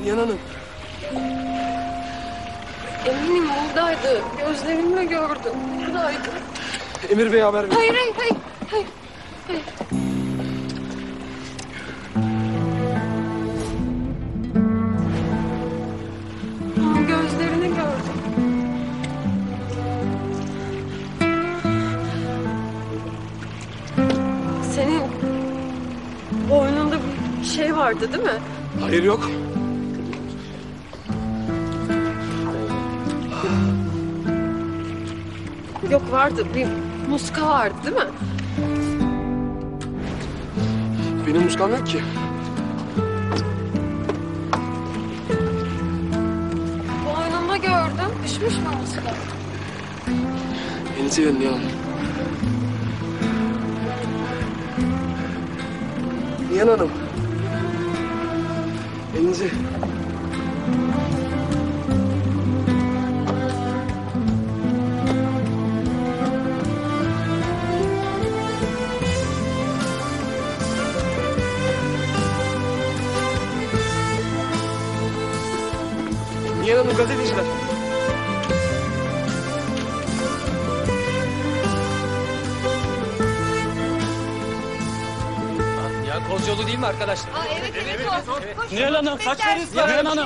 Nihan Hanım. Eminim buradaydı. Gözlerimle gördüm. Buradaydı. Emir Bey'e haber ver. Hayır. Onun gözlerini gördüm. Senin boynunda bir şey vardı değil mi? Hayır, yok. Yok, vardı. Bir muska vardı değil mi? Benim muskam yok ki. Boynunda gördüm. Düşmüş mü muska? Beni seviyorum Nihan Hanım. Nihan Hanım. Elinizi. Nihan Hanım, gazeteciler. Koz yolu değil mi arkadaşlar? Aa, evet. Koş. Nihan Hanım, saçlarınız ıslak. Nihan Hanım.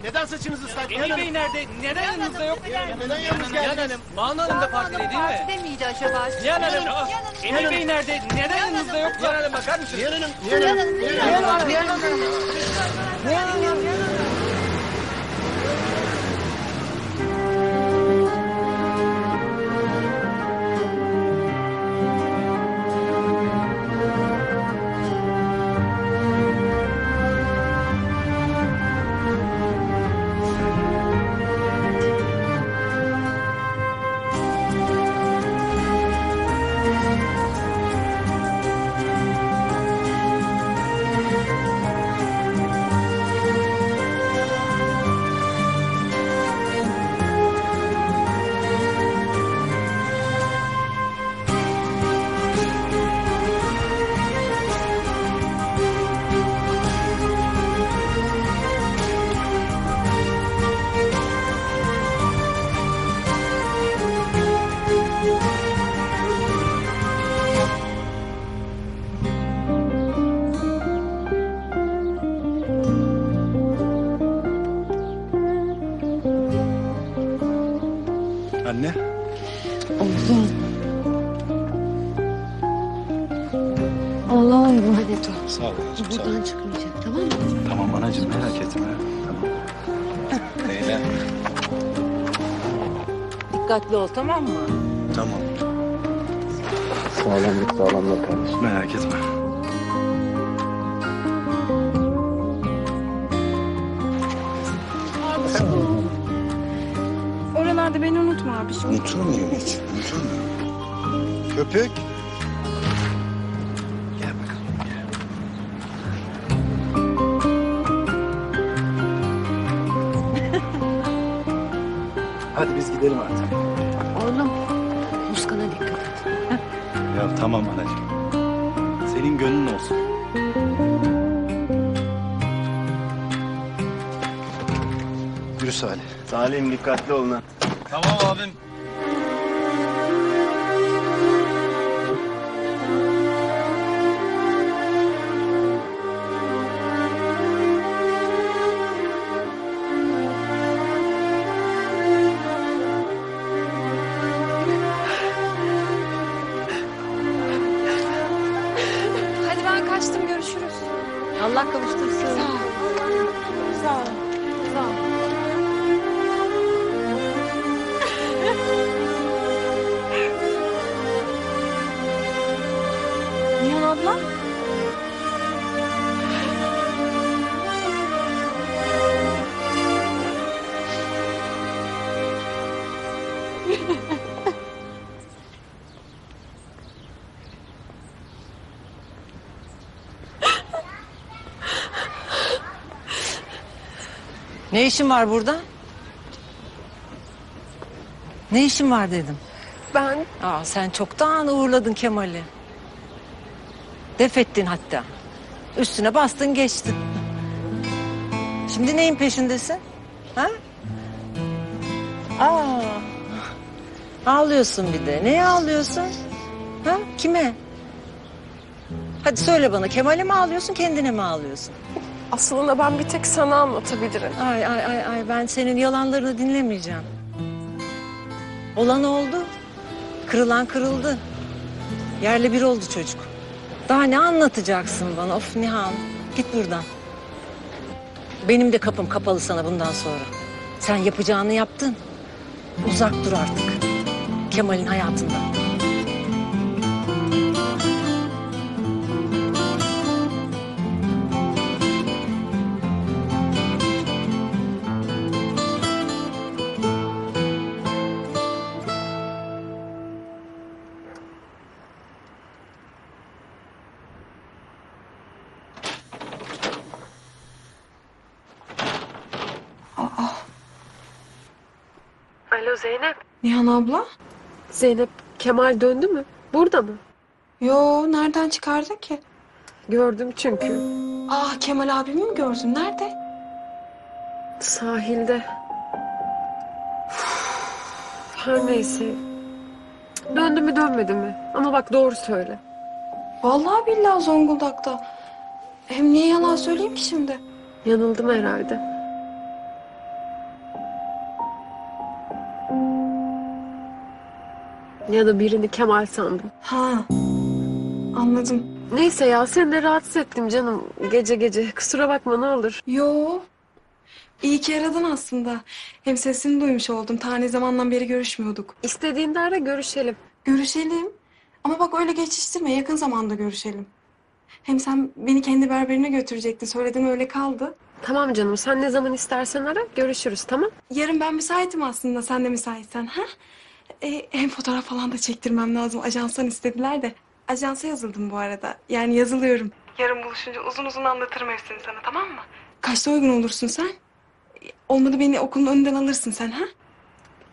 Neden saçınız ıslak? Emir Bey nerede? Neden yanınızda yok? Neden yalnız Nihan geldiniz? Hanım, Banu Hanım da partide değil mi? Partide miydi acaba? Nihan Hanım, Emir Bey nerede? Neden yanınızda yok? Nihan Hanım, bakar mısınız? Nihan Hanım, Anne. Oğlum. Allah'ım emanet ol. Sağ ol anneciğim, sağ ol. Buradan çıkmayacak, tamam mı? Tamam anacığım, merak etme. Tamam. Leyla. Dikkatli ol, tamam mı? Tamam. Sağlamlık kardeşim. Merak etme. hadi beni unutma abi. Unutur muyum hiç? Unutur muyum? Köpük. Gel bakalım. Gel. Hadi biz gidelim artık. Oğlum, muskana dikkat et. Ya tamam anacığım. Senin gönlün olsun. Yürü Salih. Salim dikkatli olun ha. Tamam abim. Hadi ben kaçtım, görüşürüz. Allah kavuştursun. Sağ ol. Sağ ol. Sağ ol. Nihan abla? Ne işin var burada? Ne işin var dedim. Ben Sen çoktan uğurladın Kemal'i. Def ettin hatta. Üstüne bastın geçtin. Şimdi neyin peşindesin? Ha? Ağlıyorsun bir de. Neye ağlıyorsun? Ha? Kime? Hadi söyle bana, Kemal'e mi ağlıyorsun, kendine mi ağlıyorsun? aslında ben bir tek sana anlatabilirim. Ay, ben senin yalanlarını dinlemeyeceğim. Olan oldu. Kırılan kırıldı. Yerle bir oldu çocuk. Daha ne anlatacaksın bana? Of Nihan, git buradan. Benim de kapım kapalı sana bundan sonra. Sen yapacağını yaptın. Uzak dur artık Kemal'in hayatından. Alo Zeynep. Nihan abla? Zeynep, Kemal döndü mü? Burada mı? Yo, nereden çıkardın ki? Gördüm çünkü. Kemal abimi mi gördün? Nerede? Sahilde. Her neyse. Döndü mü dönmedi mi? Ama bak doğru söyle. Vallahi billahi Zonguldak'ta. Hem niye yalan söyleyeyim ki şimdi? Yanıldım herhalde. Ya da birini Kemal sandım. Anladım. Neyse ya, seni de rahatsız ettim canım. Gece gece. Kusura bakma, ne olur. Yo. İyi ki aradın aslında. Hem sesini duymuş oldum. Ta ne zamandan beri görüşmüyorduk. İstediğinde ara, görüşelim. Görüşelim. Ama bak öyle geçiştirme. Yakın zamanda görüşelim. Hem sen beni kendi berberine götürecektin. Söylediğin öyle kaldı. Tamam canım, sen ne zaman istersen ara, görüşürüz, tamam? Yarın ben müsaitim aslında. Sen de müsaitsen. Ha? Hem fotoğraf falan da çektirmem lazım. Ajanstan istediler de. Ajansa yazıldım bu arada. Yani yazılıyorum. Yarın buluşunca uzun uzun anlatırım hepsini sana, tamam mı? Kaçta uygun olursun sen? Olmadı beni okulun önünden alırsın sen, ha?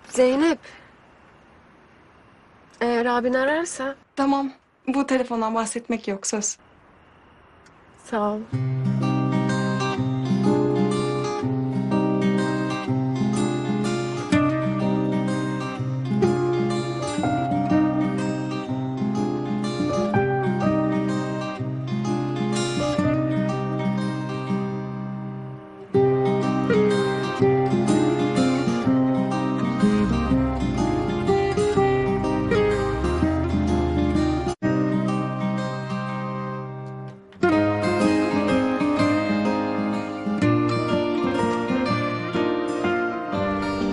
Zeynep. Eğer abin ararsa. Tamam. Bu telefondan bahsetmek yok, söz. Sağ ol.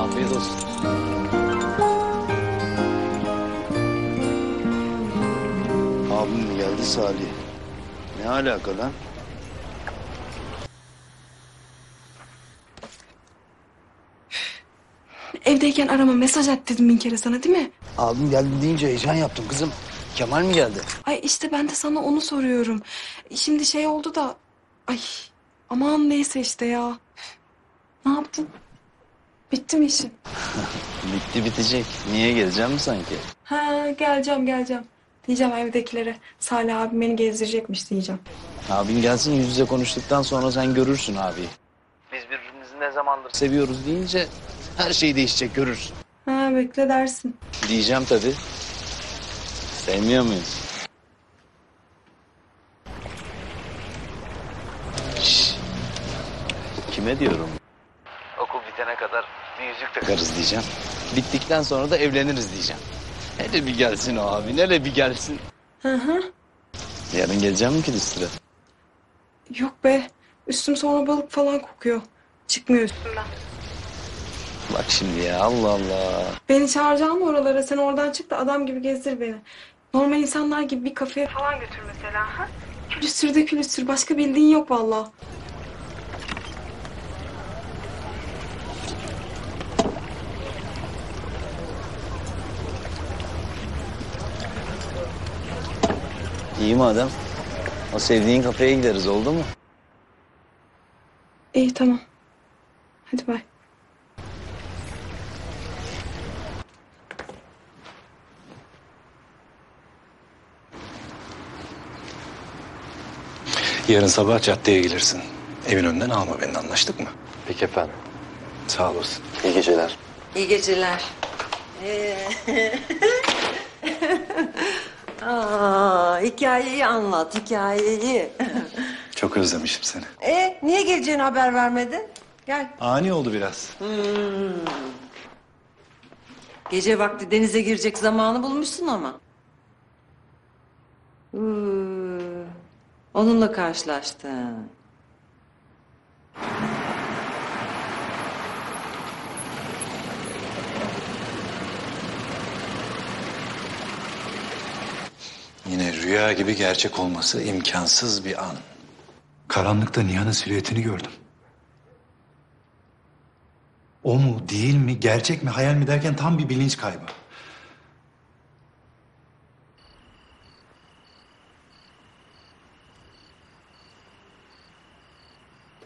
Afiyet olsun. Abim mi geldi Salih? Ne alaka lan? Evdeyken arama, mesaj at dedim bin kere sana, değil mi? Abim geldi deyince heyecan yaptım kızım. Kemal mi geldi? Ay işte ben de sana onu soruyorum. Şimdi şey oldu da... Ay aman neyse işte ya. Ne yaptın? Bitti mi işin? Bitti bitecek. Niye geleceğim mi sanki? Ha geleceğim. Diyeceğim evdekilere. Salih abim beni gezdirecekmiş diyeceğim. Abin gelsin yüz yüze konuştuktan sonra sen görürsün abi. Biz birbirimizi ne zamandır seviyoruz deyince her şey değişecek görürsün. Ha bekle dersin. Diyeceğim tabii. Sevmiyor muyuz? Şşş. Kime diyorum? Okul bitene kadar bir yüzük takarız diyeceğim. Bittikten sonra da evleniriz diyeceğim. Hele bir gelsin o abi, hele bir gelsin. Hı hı. Yarın geleceğim mi ki üstüne? Yok be. Üstüm sonra balık falan kokuyor. Çıkmıyor üstümden. Bak şimdi ya, Allah Allah. Beni çağıracağın mı oralara? Sen oradan çık da adam gibi gezdir beni. Normal insanlar gibi bir kafeye falan götür mesela. Ha? Külüstür de külüstür. Başka bildiğin yok vallahi. İyi madem. O sevdiğin kafeye gideriz, oldu mu? İyi tamam. Hadi bay. Yarın sabah caddeye gelirsin. Evin önünden alma beni, anlaştık mı? Peki efendim. Sağ olasın. İyi geceler. İyi geceler. Hikayeyi anlat, hikayeyi. Çok özlemişim seni. Niye geleceğini haber vermedin? Gel. Ani oldu biraz. Gece vakti denize girecek zamanı bulmuşsun ama. Onunla karşılaştın. Yine rüya gibi gerçek olması imkansız bir an. Karanlıkta Nihan'ın silüetini gördüm. O mu, değil mi, gerçek mi, hayal mi derken tam bir bilinç kaybı.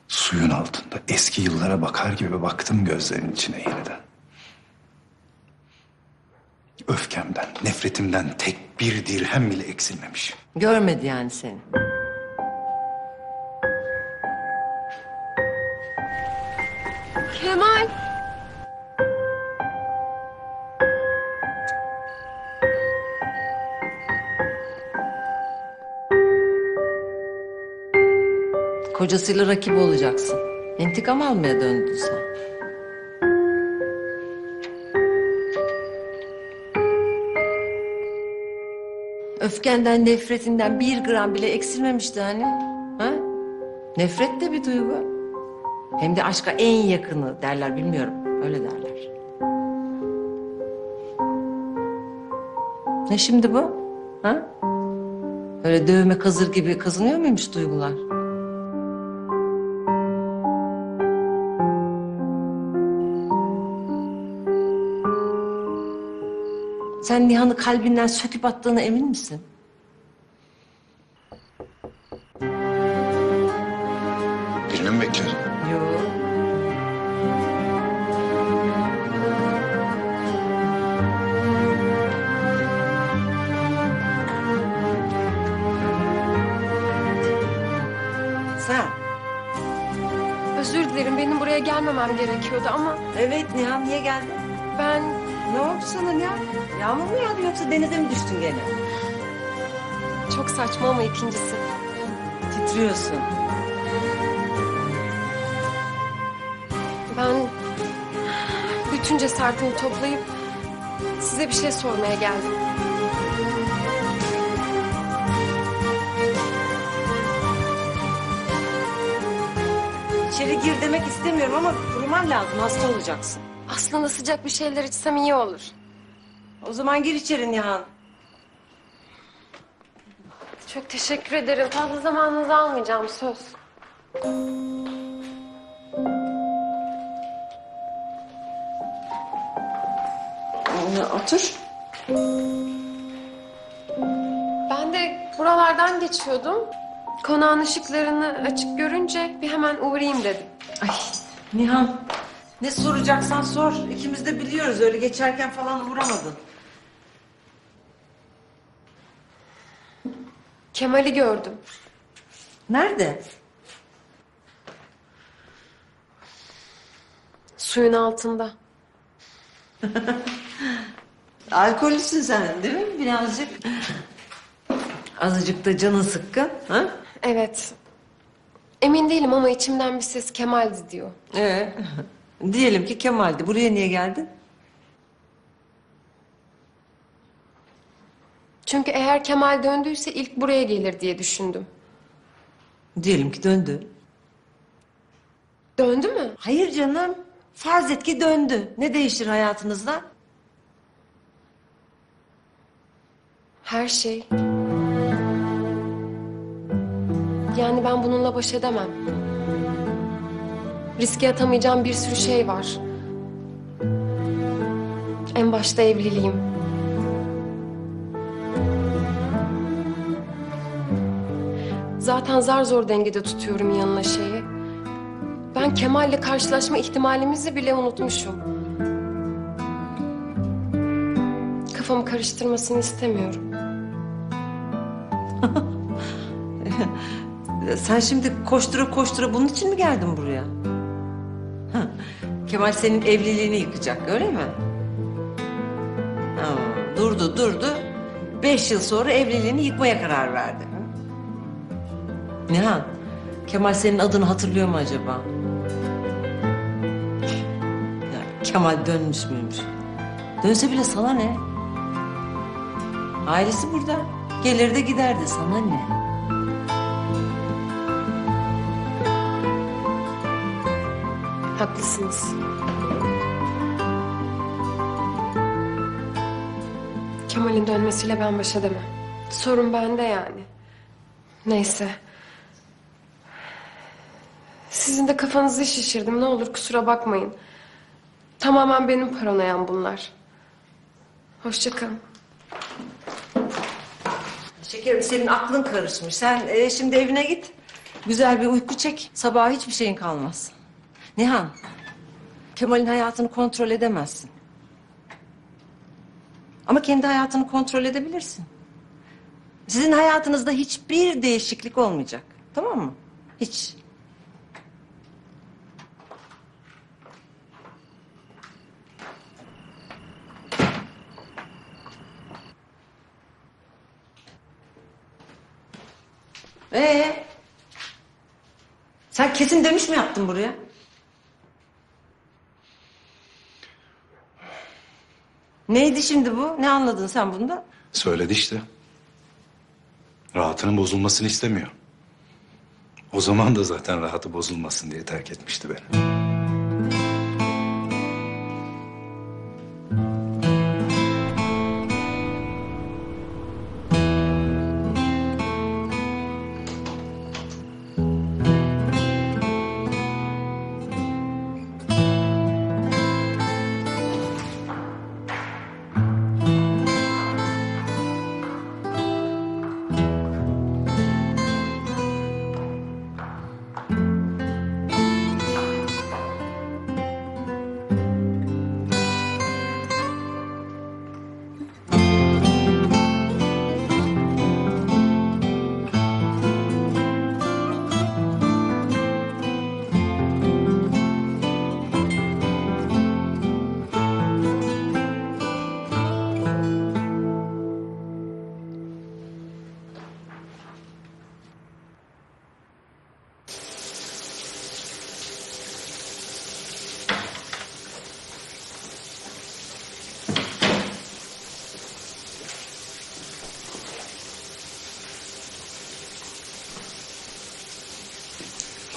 Suyun altında eski yıllara bakar gibi baktım gözlerinin içine yeniden. Öfkemden, nefretimden tek bir dirhem bile eksilmemiş. Görmedi yani seni. Kemal. Kocasıyla rakip olacaksın. İntikam almaya döndün sen. Öfkenden, nefretinden bir gram bile eksilmemişti hani. Ha? Nefret de bir duygu. Hem de aşka en yakını derler, bilmiyorum. Öyle derler. Ne şimdi bu? Ha? Öyle dövme kazır gibi kazınıyor muymuş duygular? Sen Nihan'ı kalbinden söküp attığına emin misin? Birini mi bekliyorsun? Yok. Sen? Özür dilerim, benim buraya gelmemem gerekiyordu ama Evet Nihan, niye geldin? ben Ne oldu sana Nihan? Yağmur mu yağdı yoksa denize mi düştün gene? çok saçma ama ikincisi. Titriyorsun. Ben bütün cesaretimi toplayıp size bir şey sormaya geldim. İçeri gir demek istemiyorum ama kuruman lazım, hasta olacaksın. Aslında sıcak bir şeyler içsem iyi olur. O zaman gir içeri Nihan. Çok teşekkür ederim. Fazla zamanınızı almayacağım, söz. Otur. Ben de buralardan geçiyordum. Konağın ışıklarını açık görünce bir hemen uğrayayım dedim. Ay Nihan, ne soracaksan sor. İkimiz de biliyoruz, öyle geçerken falan uğramadın. Kemal'i gördüm. Nerede? Suyun altında. Alkollüsün sen değil mi birazcık? Azıcık da canın sıkkın. Ha? Evet. Emin değilim ama içimden bir ses Kemal'di diyor. Diyelim ki Kemal'di. Buraya niye geldin? Çünkü eğer Kemal döndüyse ilk buraya gelir diye düşündüm. Diyelim ki döndü. Döndü mü? Hayır canım. Farz et ki döndü. Ne değişir hayatınızda? Her şey. Yani ben bununla baş edemem. Riske atamayacağım bir sürü şey var. En başta evliliğim. Zaten zar zor dengede tutuyorum yanına şeyi. Ben Kemal'le karşılaşma ihtimalimizi bile unutmuşum. Kafamı karıştırmasını istemiyorum. Sen şimdi koştura koştura bunun için mi geldin buraya? Kemal senin evliliğini yıkacak, öyle mi? Durdu. 5 yıl sonra evliliğini yıkmaya karar verdi. Nihan, Kemal senin adını hatırlıyor mu acaba? Ya, Kemal dönmüş müymüş? Dönse bile sana ne? Ailesi burada. Gelir de giderdi, sana ne? Haklısınız. Kemal'in dönmesiyle ben baş edemem. Sorun bende yani. Neyse. Sizin de kafanızı şişirdim. Ne olur kusura bakmayın. Tamamen benim paranoyam bunlar. Hoşça kalın. Şekerim, senin aklın karışmış. Sen şimdi evine git. Güzel bir uyku çek. Sabaha hiçbir şeyin kalmaz. Nihan, Kemal'in hayatını kontrol edemezsin. Ama kendi hayatını kontrol edebilirsin. Sizin hayatınızda hiçbir değişiklik olmayacak. Tamam mı? Hiç. Sen kesin dönüş mü yaptın buraya? Neydi şimdi bu? Ne anladın sen bundan? Söyledi işte. Rahatının bozulmasını istemiyor. O zaman da zaten rahatı bozulmasın diye terk etmişti beni.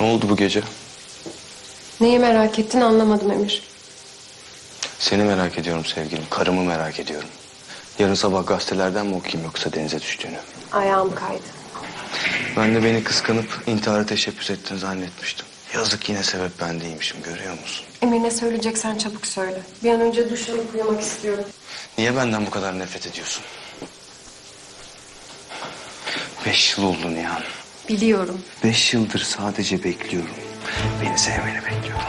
Ne oldu bu gece? Neyi merak ettin anlamadım Emir. Seni merak ediyorum sevgilim. Karımı merak ediyorum. Yarın sabah gazetelerden mi okuyayım yoksa denize düştüğünü? Ayağım kaydı. Ben de beni kıskanıp intihara teşebbüs ettin zannetmiştim. Yazık, yine sebep ben değilmişim, görüyor musun? Emir, ne söyleyeceksen çabuk söyle. Bir an önce duş alıp uyumak istiyorum. Niye benden bu kadar nefret ediyorsun? 5 yıl oldu Nihan. Biliyorum. 5 yıldır sadece bekliyorum. Beni sevmeni bekliyorum.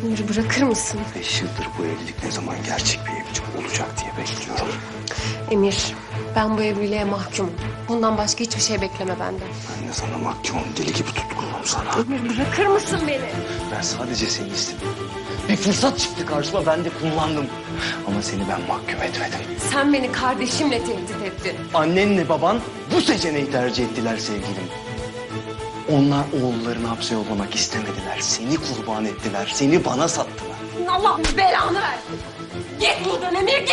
Emir, bırakır mısın? 5 yıldır bu evlilik ne zaman gerçek bir evlilik olacak diye bekliyorum. Emir, ben bu evliliğe mahkumum. Bundan başka hiçbir şey bekleme benden. Ben de sana mahkumum, deli gibi tutkulum sana. Emir, bırakır mısın beni? Ben sadece seni istedim. Bir fırsat çıktı karşıma, ben de kullandım. Ama seni ben mahkum etmedim. Sen beni kardeşimle tehdit ettin. Annenle baban bu seçeneği tercih ettiler sevgilim. Onlar oğullarını hapse yollamak istemediler. Seni kurban ettiler. Seni bana sattılar. Allah belanı versin. Git buradan Emir, git.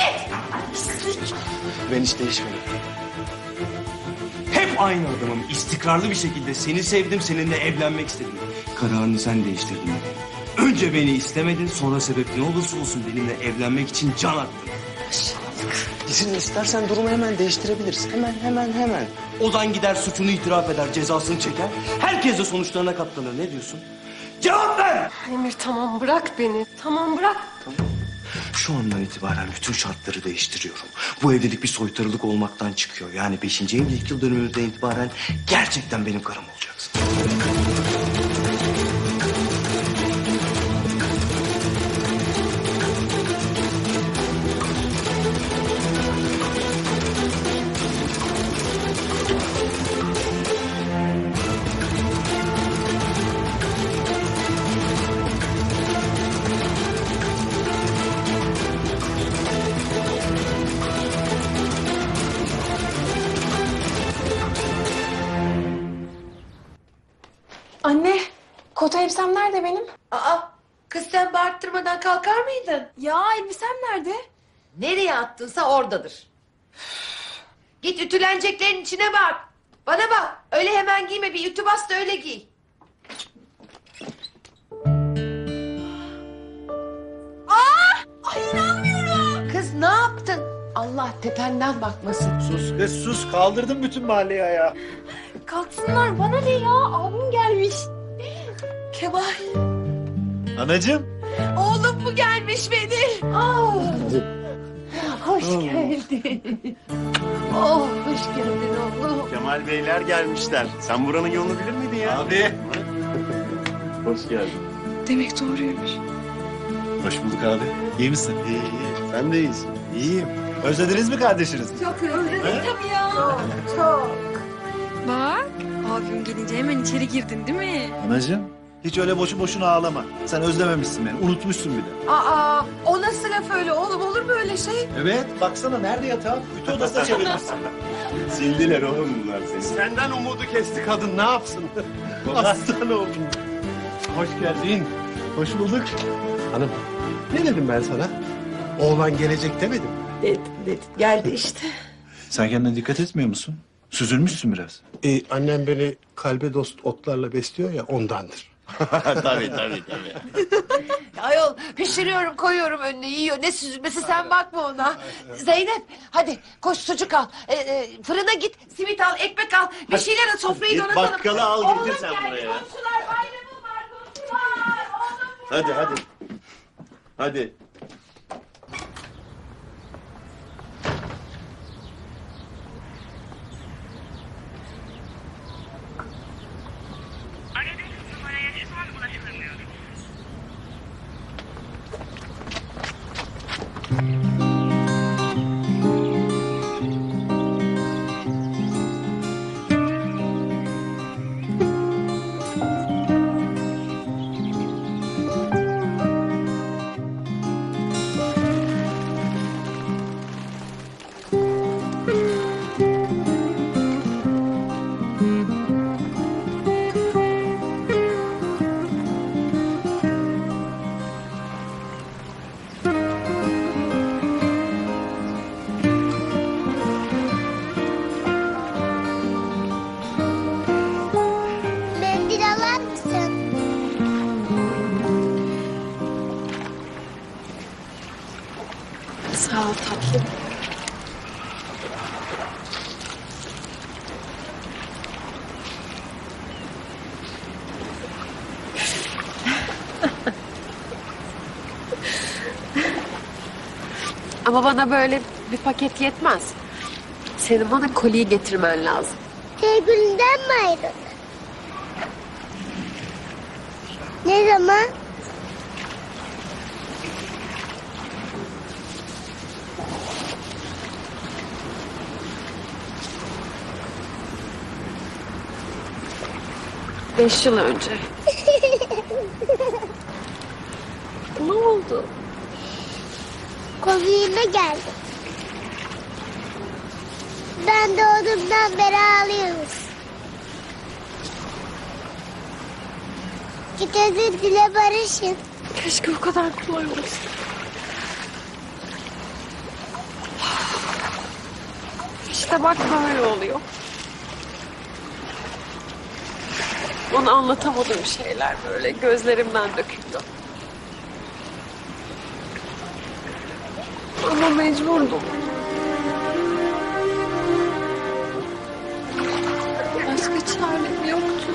Pislik. Ben hiç değişmedim. Hep aynı adamım. İstikrarlı bir şekilde seni sevdim, seninle evlenmek istedim. Kararını sen değiştirdin. Önce beni istemedin, sonra sebep ne olursa olsun benimle evlenmek için can attın. İzin istersen durumu hemen değiştirebiliriz. Hemen. Ozan gider, suçunu itiraf eder, cezasını çeker. Herkes de sonuçlarına katlanır. Ne diyorsun? Cevap ver! Emir, tamam, bırak beni. Tamam, bırak. Şu andan itibaren bütün şartları değiştiriyorum. Bu evlilik bir soytarılık olmaktan çıkıyor. Yani 5. evlilik yıl dönümünden itibaren gerçekten benim karım olacaksın. Anne, kot elbisem nerede benim? Aa, kız sen bağırttırmadan kalkar mıydın? Ya elbisem nerede? Nereye attınsa oradadır. Git ütüleneceklerin içine bak. Bana bak, öyle hemen giyme, bir ütü bas da öyle giy. Ay inanmıyorum. Kız ne yaptın? Allah tependen bakmasın. Sus kız sus, kaldırdın bütün mahalleyi ayağa. Kalksınlar, bana ne ya? Abim gelmiş. Kemal, Anacığım. oğlum mu gelmiş benim? Hoş geldin. Oh, hoş geldin oğlum. Kemal Beyler gelmişler. Sen buranın yolunu bilir miydin ya? Abi. Hoş geldin. Demek doğruymuş. Hoş bulduk abi. İyi misin? İyi. Sen de iyisin. İyiyim. Özlediniz mi kardeşinizi? Çok özledim tabii ya. Çok. Bak, abim gelince hemen içeri girdin değil mi? Anacığım. Hiç öyle boşu boşuna ağlama. Sen özlememişsin beni. Unutmuşsun bile. Aa, o nasıl laf öyle oğlum, olur mu öyle şey? Evet. Baksana nerede yatağı? Ütü odasına çevirmişsin. Sildiler oğlum bunlar seni. Senden umudu kesti kadın. Ne yapsın? Aslan oğlum. Hoş geldin. Hoş bulduk. Hanım, ne dedim ben sana? Oğlan gelecek demedim. Dedim. Geldi işte. Sen kendine dikkat etmiyor musun? Süzülmüşsün biraz. Annem beni kalbe dost otlarla besliyor ya, ondandır. tabii. Ayol, pişiriyorum, koyuyorum önüne, yiyor. Ne süzülmesi, sen bakma ona. Zeynep, hadi koş sucuk al. Fırına git, simit al, ekmek al. Bir şeyler al, sofrayı Git donatalım. bakkala al, Oğlum getir sen geldi, buraya. komşular bayramı var, komşular. Oğlum Hadi. Aradığınız numaraya şu an ulaşılamıyor. Mendil alır mısın? Sağ ol tatlım. Ama bana böyle bir paket yetmez. Senin bana koliyi getirmen lazım. Sevgilinden mi ayrıldın? Ne zaman? Beş yıl önce. Ne oldu? Komiğime geldi. Ben doğduğumdan beri ağlıyorum. Git özür dile barışın. Keşke o kadar kolay olsa. İşte bak böyle oluyor. Ona anlatamadığım şeyler böyle gözlerimden döküldü. Ama mecburdum. Başka çarem yoktu.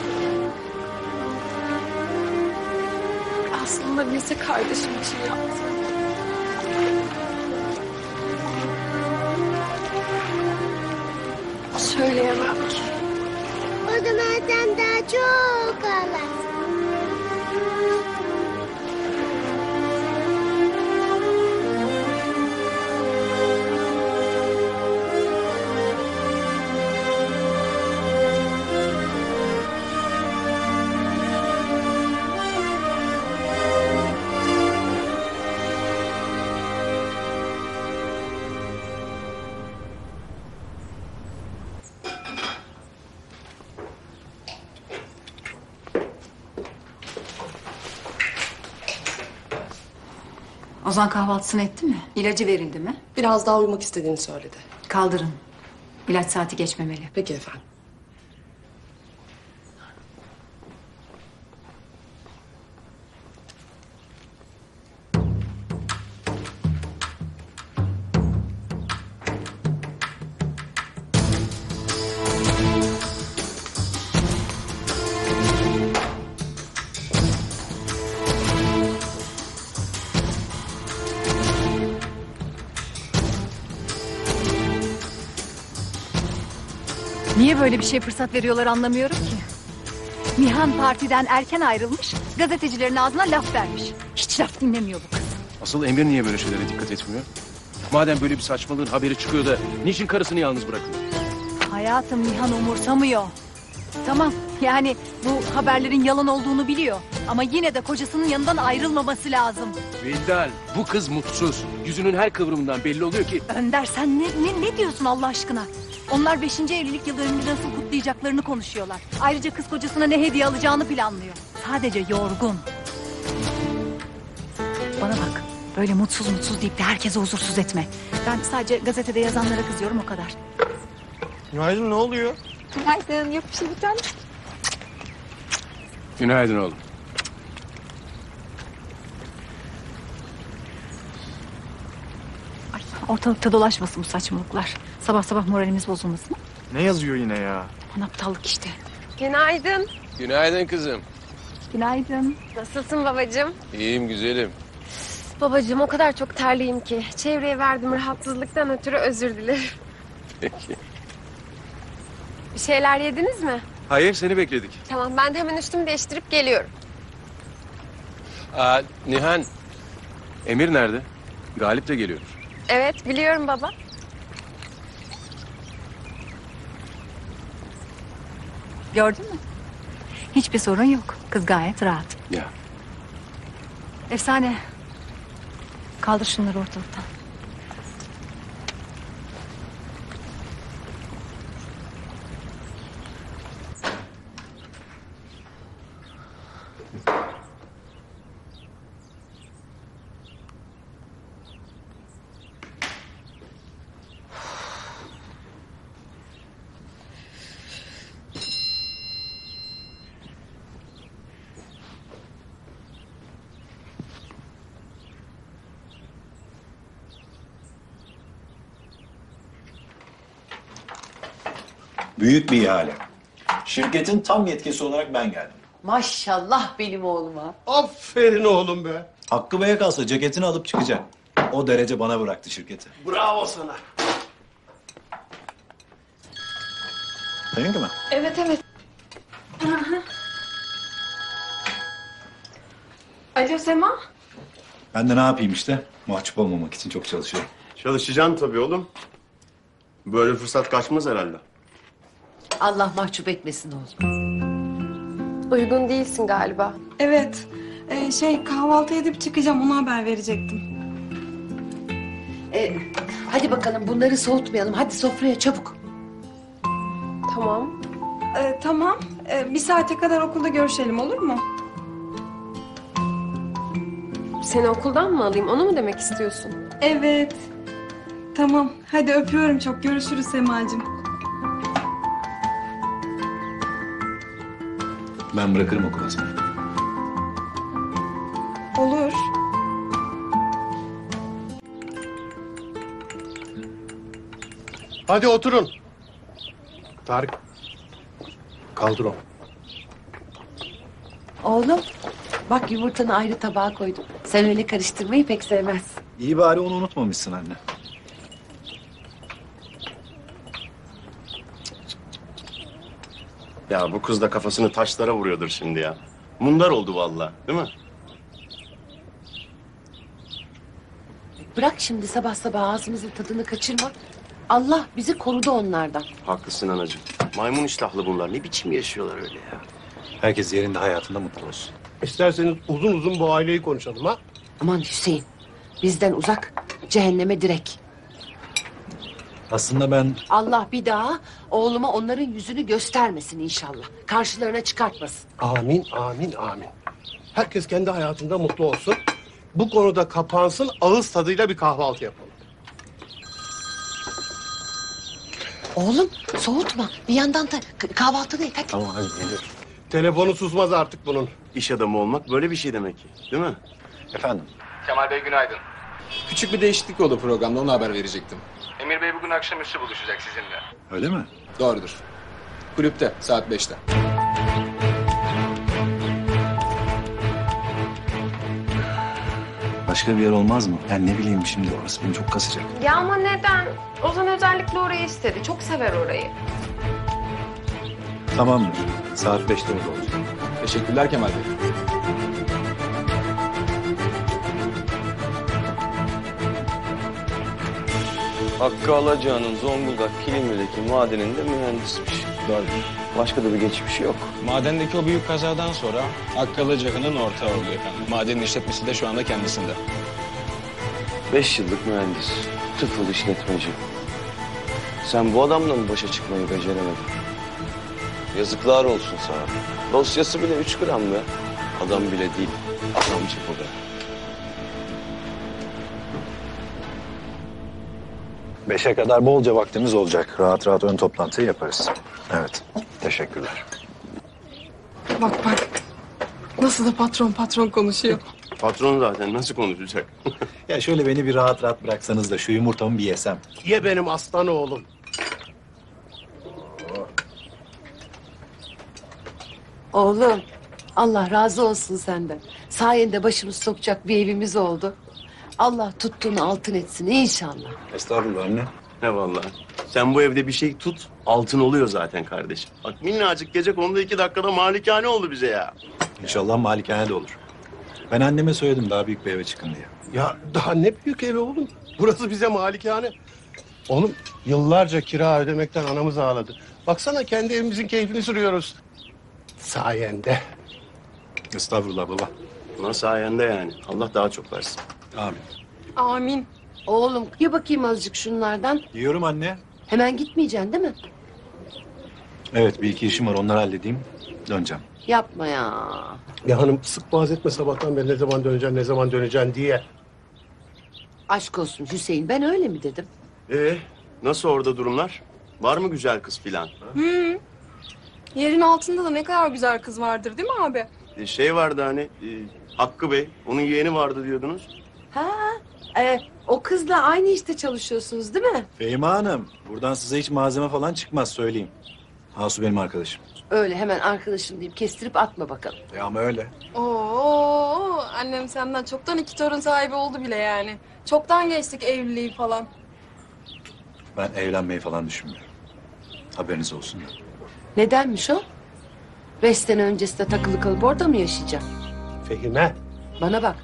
Aslında bilse kardeşim için yaptı. Söyleyemem ki. O zaman sen daha çok ağlarsın. Ozan kahvaltısını etti mi? İlacı verildi mi? Biraz daha uyumak istediğini söyledi. Kaldırın. İlaç saati geçmemeli. Peki efendim. Niye böyle bir şey fırsat veriyorlar anlamıyorum ki. Nihan partiden erken ayrılmış, gazetecilerin ağzına laf vermiş. Hiç laf dinlemiyor bu kız. Asıl Emir niye böyle şeylere dikkat etmiyor? Madem böyle bir saçmalığın haberi çıkıyor da niçin karısını yalnız bırakıyor? Hayatım, Nihan umursamıyor. Tamam, yani bu haberlerin yalan olduğunu biliyor. Ama yine de kocasının yanından ayrılmaması lazım. Vildal, bu kız mutsuz. Yüzünün her kıvrımından belli oluyor ki... Önder, sen ne diyorsun Allah aşkına? Onlar 5. evlilik yıl dönümünü nasıl kutlayacaklarını konuşuyorlar. Ayrıca kız kocasına ne hediye alacağını planlıyor. Sadece yorgun. Bana bak, böyle mutsuz deyip de herkese huzursuz etme. Ben sadece gazetede yazanlara kızıyorum, o kadar. Günaydın, ne oluyor? Günaydın, yok bir şey bir tane. Günaydın oğlum. Ay, ortalıkta dolaşmasın bu saçmalıklar. Sabah sabah moralimiz bozulmasın. Ne yazıyor yine ya? Aman aptallık işte. Günaydın. Günaydın kızım. Günaydın. Nasılsın babacığım? İyiyim güzelim. Babacığım o kadar çok terliyim ki. Çevreye verdiğim rahatsızlıktan ötürü özür dilerim. Peki. Bir şeyler yediniz mi? Hayır, seni bekledik. Tamam, ben de hemen üstümü değiştirip geliyorum. Nihan, Emir nerede? Galip de geliyor. Evet, biliyorum baba. Gördün mü? Hiçbir sorun yok. Kız gayet rahat. Ya. Efsane. Kaldır şunları ortalıktan. Büyük bir ihale. Şirketin tam yetkisi olarak ben geldim. Maşallah benim oğluma. Aferin oğlum be. Hakkı Bey'e kalsa ceketini alıp çıkacak. O derece bana bıraktı şirketi. Bravo sana. Seninki mi? Evet evet. Alo Sema. Ben de ne yapayım işte? Mahcup olmamak için çok çalışıyorum. Çalışacaksın tabii oğlum. Böyle fırsat kaçmaz herhalde. Allah mahcup etmesin oğlum. Uygun değilsin galiba. Evet. Kahvaltı edip çıkacağım, ona haber verecektim. Hadi bakalım bunları soğutmayalım. Hadi sofraya çabuk. Tamam. Tamam. Bir saate kadar okulda görüşelim, olur mu? Seni okuldan mı alayım? Onu mu demek istiyorsun? Evet. Tamam. Hadi öpüyorum çok. Görüşürüz Semacığım. Ben bırakırım okulu sana. Olur. Hadi oturun. Tarık. Kaldır o. Oğlum bak yumurtanı ayrı tabağa koydum. Sen öyle karıştırmayı pek sevmezsin. İyi bari onu unutmamışsın anne. Ya bu kız da kafasını taşlara vuruyordur şimdi ya. Mundar oldu vallahi, değil mi? Bırak şimdi sabah sabah ağzımızın tadını kaçırma. Allah bizi korudu onlardan. Haklısın anacığım. Maymun iştahlı bunlar. Ne biçim yaşıyorlar öyle ya? Herkes yerinde hayatında mutlu olsun. İsterseniz uzun uzun bu aileyi konuşalım ha? Aman Hüseyin, bizden uzak, cehenneme direk. Aslında ben Allah bir daha oğluma onların yüzünü göstermesin inşallah. Karşılarına çıkartmasın. Amin, amin, amin. Herkes kendi hayatında mutlu olsun. Bu konuda kapansın, ağız tadıyla bir kahvaltı yapalım. Oğlum soğutma. Bir yandan da kahvaltı da et hadi. Tamam hadi geliyorum. Telefonu susmaz artık bunun. İş adamı olmak böyle bir şey demek ki, değil mi? Efendim? Kemal Bey günaydın. Küçük bir değişiklik oldu programda, onu haber verecektim. Emir Bey bugün akşamüstü buluşacak sizinle. Öyle mi? Doğrudur. Kulüpte saat 5'te. Başka bir yer olmaz mı? Yani ne bileyim şimdi orası beni çok kasacak. Ya ama neden? Ozan özellikle orayı istedi. Çok sever orayı. Tamamdır. Saat 5'te orada olacağım. Teşekkürler Kemal Bey. Hakkı Alacağı'nın Zonguldak Kilimli'deki madeninde mühendismiş. Doğru. Başka da bir geçmişi yok. Madendeki o büyük kazadan sonra Akkalı Cakı'nın ortağı oluyor efendim. Madenin işletmesi de şu anda kendisinde. 5 yıllık mühendis, tıfıl işletmeci. Sen bu adamla mı başa çıkmayı beceremedin? Yazıklar olsun sana. Dosyası bile 3 gram be. Adam bile değil, adamcı bu be. 5'e kadar bolca vaktimiz olacak. Rahat rahat ön toplantıyı yaparız. Evet. Teşekkürler. Bak bak. Nasıl da patron konuşuyor. Patron zaten nasıl konuşacak? Ya şöyle beni bir rahat rahat bıraksanız da şu yumurtamı bir yesem. Ye benim aslan oğlum. Oğlum Allah razı olsun senden. Sayende başımız sokacak bir evimiz oldu. Allah tuttuğunu altın etsin inşallah. Estağfurullah anne. Ne vallahi. Sen bu evde bir şey tut, altın oluyor zaten kardeşim. Bak minnacık gece konuda 2 dakikada malikane oldu bize ya. İnşallah malikane de olur. Ben anneme söyledim daha büyük bir eve çıkın diye. Ya daha ne büyük evi oğlum. Burası bize malikane. Oğlum yıllarca kira ödemekten anamız ağladı. Baksana kendi evimizin keyfini sürüyoruz. Sayende. Estağfurullah baba. Buna sayende yani. Allah daha çok versin. Amin. Amin. Oğlum ye bakayım azıcık şunlardan. Yiyorum anne. Hemen gitmeyeceksin değil mi? Evet bir iki işim var onları halledeyim. Döneceğim. Yapma ya. Ya hanım sık boğaz etme sabahtan beri ne zaman döneceksin diye. Aşk olsun Hüseyin, ben öyle mi dedim? Nasıl orada durumlar? Var mı güzel kız filan? Yerin altında da ne kadar güzel kız vardır değil mi abi? Şey vardı hani Hakkı Bey, onun yeğeni vardı diyordunuz. Ha, o kızla aynı işte çalışıyorsunuz değil mi? Fehime Hanım buradan size hiç malzeme falan çıkmaz söyleyeyim. Hasu benim arkadaşım. Öyle hemen arkadaşım deyip kestirip atma bakalım. Ama öyle. Oo, Annem senden çoktan 2 torun sahibi oldu bile yani. Çoktan geçtik evliliği falan. Ben evlenmeyi falan düşünmüyorum. Haberiniz olsun da. Nedenmiş o? 5 sene öncesinde takılı kalıp orada mı yaşayacağım? Fehime. Bana bak.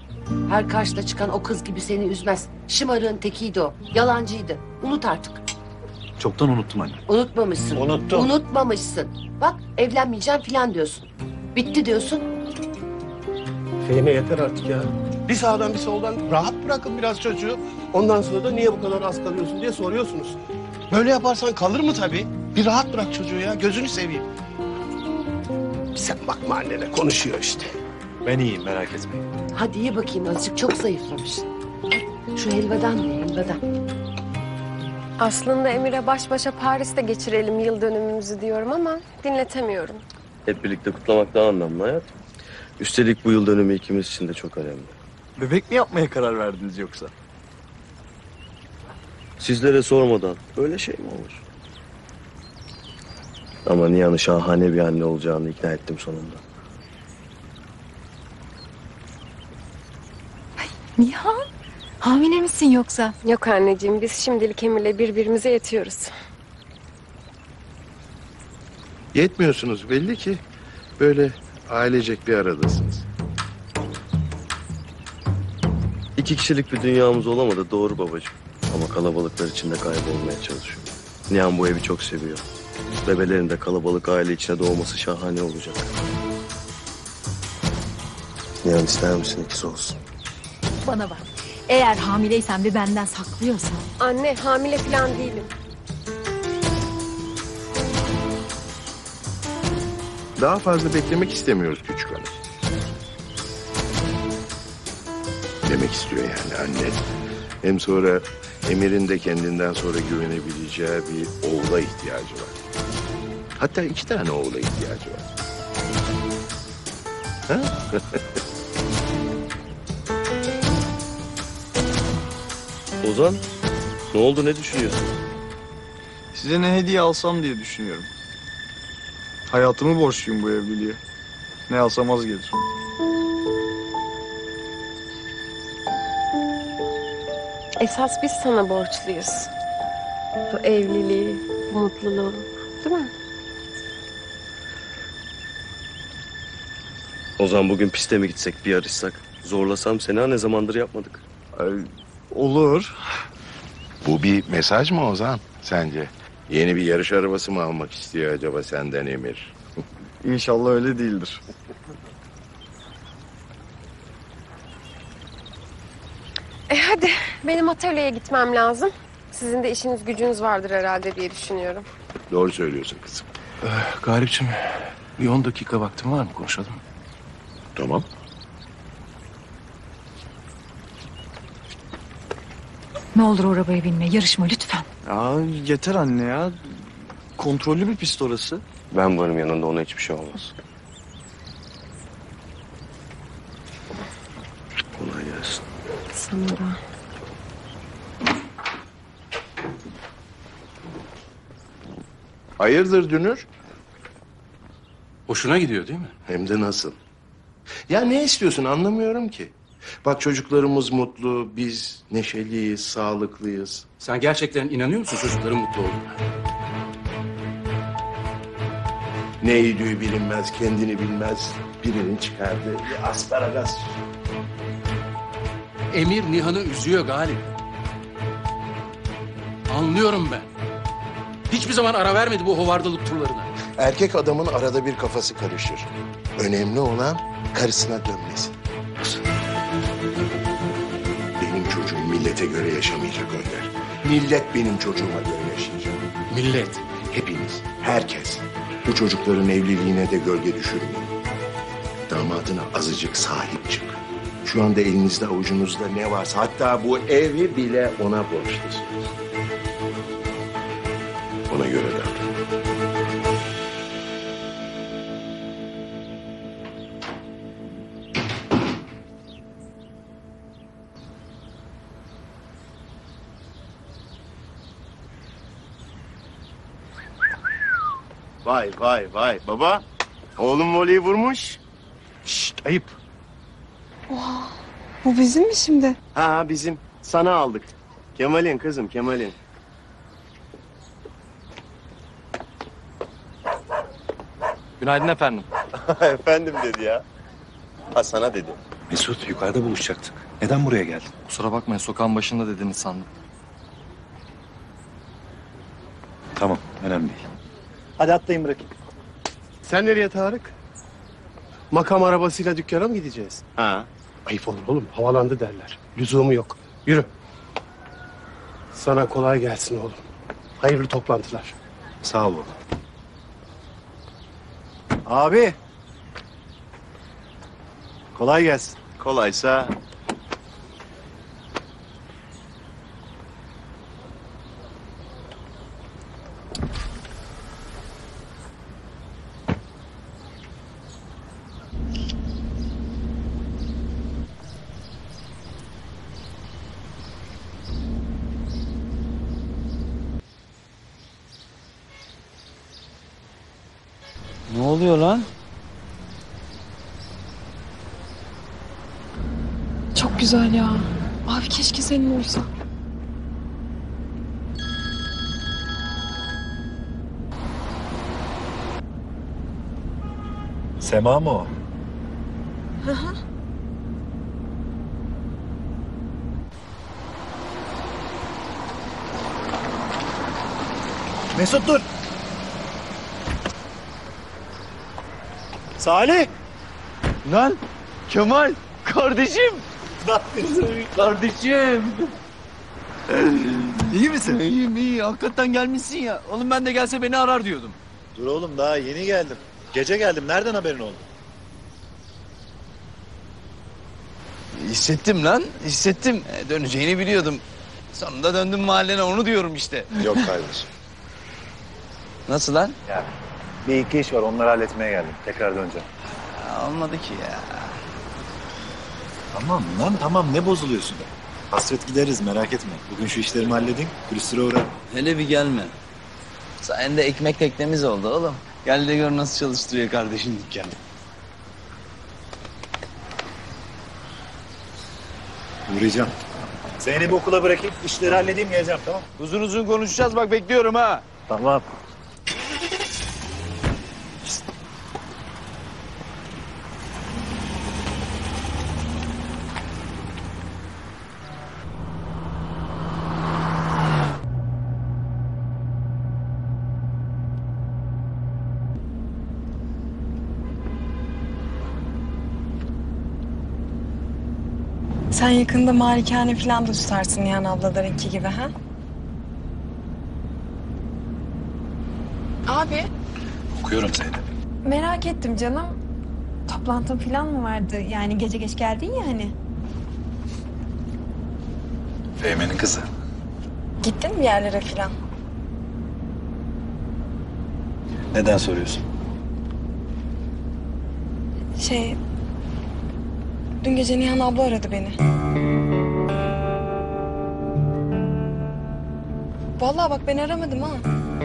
Her karşına çıkan o kız gibi seni üzmez. Şımarığın tekiydi o. Yalancıydı. Unut artık. Çoktan unuttum anne. Unutmamışsın. Unuttum. Unutmamışsın. Bak evlenmeyeceğim falan diyorsun. Bitti diyorsun. Fehime yeter artık ya. Bir sağdan bir soldan rahat bırakın biraz çocuğu. Ondan sonra da niye bu kadar az kalıyorsun diye soruyorsunuz. Böyle yaparsan kalır mı tabii? Bir rahat bırak çocuğu ya. Gözünü seveyim. Sen bakma annene konuşuyor işte. Ben iyiyim, merak etmeyin. Hadi ye bakayım azıcık. Çok zayıflamışsın. Şu helvadan ye helvadan. Aslında Emir'e baş başa Paris'te geçirelim yıl dönümümüzü diyorum ama dinletemiyorum. Hep birlikte kutlamak daha anlamlı hayat. Üstelik bu yıl dönümü ikimiz için de çok önemli. Bebek mi yapmaya karar verdiniz yoksa? Sizlere sormadan böyle şey mi olur? Ama Nihan'ın şahane bir anne olacağını ikna ettim sonunda. Nihan, hamile misin yoksa? Yok anneciğim, biz şimdilik Emir'le birbirimize yetiyoruz. Yetmiyorsunuz belli ki. Böyle ailecek bir aradasınız. 2 kişilik bir dünyamız olamadı doğru babacığım. Ama kalabalıklar içinde kaybolmaya çalışıyor. Nihan bu evi çok seviyor. Bebelerin de kalabalık aile içine doğması şahane olacak. Nihan ister misin ikisi olsun? Bana bak. Eğer hamileysen ve benden saklıyorsan. Anne, hamile falan değilim. Daha fazla beklemek istemiyoruz küçük hanım. Demek istiyor yani anne. Hem sonra Emir'in de kendinden sonra güvenebileceği bir oğula ihtiyacı var. Hatta 2 tane oğula ihtiyacı var. Ha? Ozan, ne oldu ne düşünüyorsun? Size ne hediye alsam diye düşünüyorum. Hayatımı borçluyum bu evliliğe. Ne alsam az gelir. Esas biz sana borçluyuz. Bu evliliği, bu mutluluğu, değil mi? Ozan bugün piste mi gitsek bir yarışsak? Zorlasam seni ha ne zamandır yapmadık. Olur. Bu bir mesaj mı Ozan sence? Yeni bir yarış arabası mı almak istiyor acaba senden Emir? İnşallah öyle değildir. Hadi, benim atölyeye gitmem lazım. Sizin de işiniz gücünüz vardır herhalde diye düşünüyorum. Doğru söylüyorsun kızım. Galipciğim bir 10 dakika vaktin var mı konuşalım? Tamam. Ne olur o arabaya binme, yarışma lütfen. Ya yeter anne ya. Kontrollü bir pist orası. Ben varım yanında ona hiçbir şey olmaz. Kolay gelsin. Sana da. Hayırdır Dünür? Hoşuna gidiyor değil mi? Hem de nasıl? Ya ne istiyorsun anlamıyorum ki. Bak çocuklarımız mutlu, biz neşeliyiz, sağlıklıyız. Sen gerçekten inanıyor musun çocukların mutlu olduğuna? Ne yediği bilinmez, kendini bilmez. Birinin çıkardığı bir asparagas. Emir Nihan'ı üzüyor Galip. Anlıyorum ben. Hiçbir zaman ara vermedi bu hovardalık turlarına. Erkek adamın arada bir kafası karışır. Önemli olan karısına dönmesi. Benim çocuğum millete göre yaşamayacak Önder. Millet benim çocuğuma göre yaşayacak. Millet. Hepimiz, herkes. Bu çocukların evliliğine de gölge düşürmeyin. Damadına azıcık sahip çık. Şu anda elinizde avucunuzda ne varsa hatta bu evi bile ona borçlusunuz. Ona göre davran. Vay vay vay baba. Oğlum voleyi vurmuş. Şşt ayıp. Oha Bu bizim mi şimdi? Ha bizim. Sana aldık. Kemal'in kızım Kemal'in. Günaydın efendim. Efendim dedi ya. Ha sana dedi. Mesut yukarıda buluşacaktık. Neden buraya geldin? Kusura bakmayın sokağın başında dediğiniz sandım. Tamam, önemli değil. Hadi atlayın bırakayım. Sen nereye Tarık? Makam arabasıyla dükkana mı gideceğiz? Ha. Ayıp olur oğlum. Havalandı derler. Lüzumu yok. Yürü. Sana kolay gelsin oğlum. Hayırlı toplantılar. Sağ ol oğlum. Abi. Kolay gelsin. Kolaysa. Ne oluyor lan? Çok güzel ya. Abi keşke senin olsa. Sema mı o? Hı hı. Mesut dur. Salih. Lan Kemal kardeşim. Kardeşim. İyi misin? İyiyim iyi. Hakikaten gelmişsin ya. Oğlum ben de gelse beni arar diyordum. Dur oğlum daha yeni geldim. Gece geldim. Nereden haberin oldu? Hissettim lan. Hissettim. Döneceğini biliyordum. Sonunda döndüm mahallene onu diyorum işte. Yok kardeşim. Nasıl lan? Yani bir iki iş var onları halletmeye geldim. Tekrar döneceğim. Olmadı ki ya. Tamam lan tamam ne bozuluyorsun? Hasret gideriz merak etme. Bugün şu işlerimi halledin. Külüstüre uğra. Hele bir gelme. Sayende ekmek teknemiz oldu oğlum. Gel de gör nasıl çalıştırıyor kardeşin dükkanı. Uğrayacağım. Zeynep'i okula bırakayım. İşleri halledeyim geleceğim tamam. Uzun uzun konuşacağız bak bekliyorum ha. Tamam. Sen yakında malikane falan da tutarsın Nihan ablalarınki gibi ha? Abi Okuyorum Zeynep. merak ettim canım. Toplantın falan mı vardı? Yani gece geç geldin ya hani. Fehmi'nin kızı. Gittin mi bir yerlere falan? Neden soruyorsun? Dün gece Nihan abla aradı beni. Vallahi bak ben aramadım ha.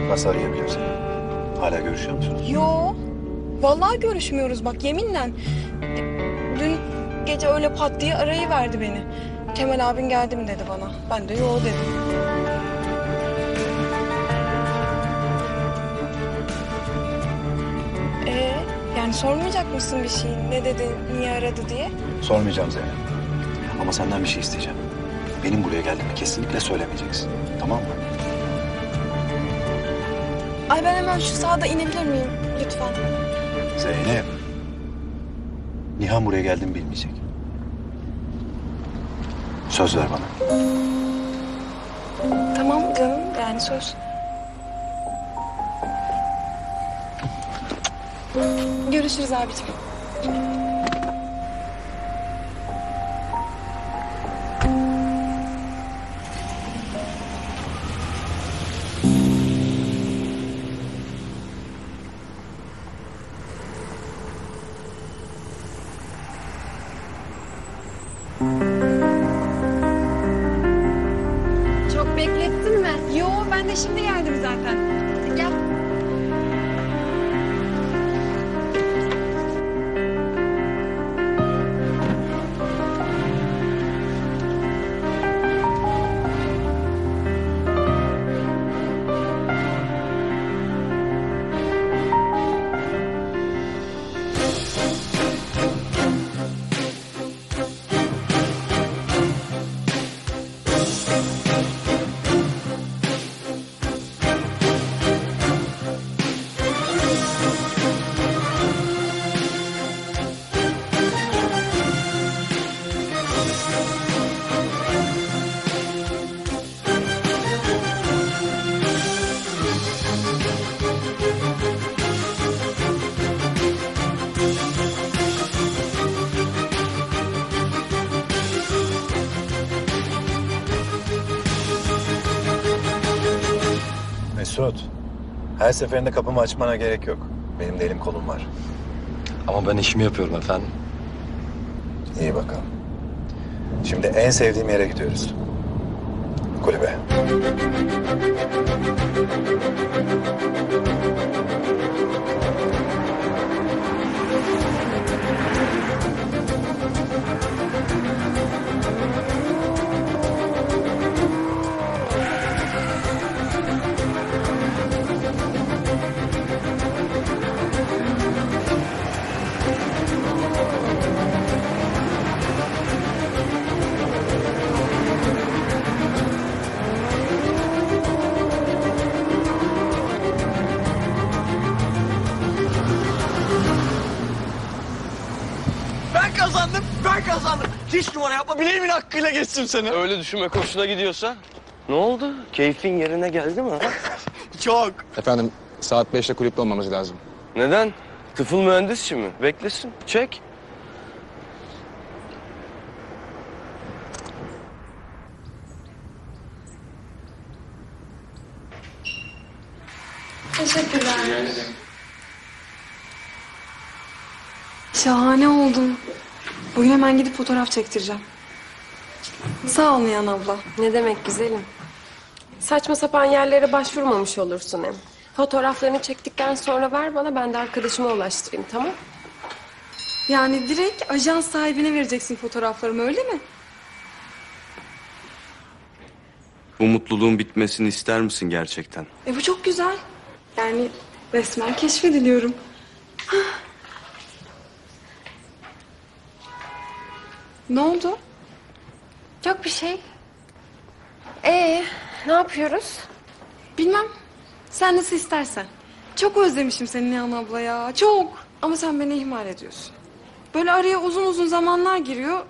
Nasıl arayabilirim seni? Hala görüşüyor musunuz? Yo. Vallahi görüşmüyoruz bak yeminle. Dün gece öyle pat diye arayıverdi beni. Kemal abin geldi mi dedi bana. Ben de yo dedim. Yani sormayacak mısın bir şey? Ne dedi, niye aradı diye? Sormayacağım Zeynep. Ama senden bir şey isteyeceğim. Benim buraya geldiğimi kesinlikle söylemeyeceksin. Tamam mı? Ay ben hemen şu sahada inebilir miyim lütfen? Zeynep. Nihan buraya geldiğimi bilmeyecek. Söz ver bana. Tamam canım yani söz. Görüşürüz abiciğim. Çok beklettin mi? Yo ben de şimdi geldim zaten. Gel. Mesut, her seferinde kapımı açmana gerek yok. Benim de elim kolum var. Ama ben işimi yapıyorum efendim. İyi bakalım. Şimdi en sevdiğim yere gidiyoruz. Kulübe. Ben kazandım, ben kazandım. Hiç numara yapma, bileğimin hakkıyla geçtim seni. Öyle düşünmek hoşuna gidiyorsa. Ne oldu? Keyfin yerine geldi mi? Çok. Efendim saat 5'te kulüpte olmamız lazım. Neden? Tıfıl mühendisçi mi? Beklesin, çek. Teşekkürler. Şahane oldun. Bugün hemen gidip fotoğraf çektireceğim. Sağ ol Nihan abla. Ne demek güzelim. Saçma sapan yerlere başvurmamış olursun hem. Fotoğraflarını çektikten sonra ver bana, ben de arkadaşıma ulaştırayım, tamam? Yani direkt ajans sahibine vereceksin fotoğraflarımı, öyle mi? Bu mutluluğun bitmesini ister misin gerçekten? Bu çok güzel. Yani resmen keşfediliyorum. Ne oldu? Yok bir şey. Ne yapıyoruz? Bilmem. Sen nasıl istersen. Çok özlemişim seni Nihan abla ya. Çok. Ama sen beni ihmal ediyorsun. Böyle araya uzun uzun zamanlar giriyor.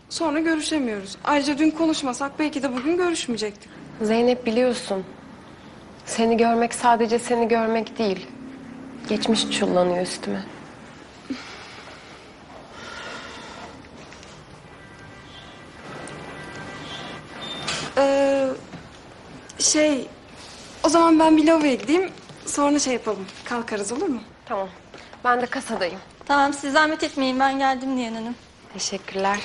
Sonra görüşemiyoruz. Ayrıca dün konuşmasak belki de bugün görüşmeyecektik. Zeynep, biliyorsun. Seni görmek sadece seni görmek değil. Geçmiş çullanıyor üstüme. O zaman ben bir lavaboya gideyim. Sonra şey yapalım. Kalkarız, olur mu? Tamam. Ben de kasadayım. Tamam, siz zahmet etmeyin. Ben geldim Nihan Hanım. Teşekkürler.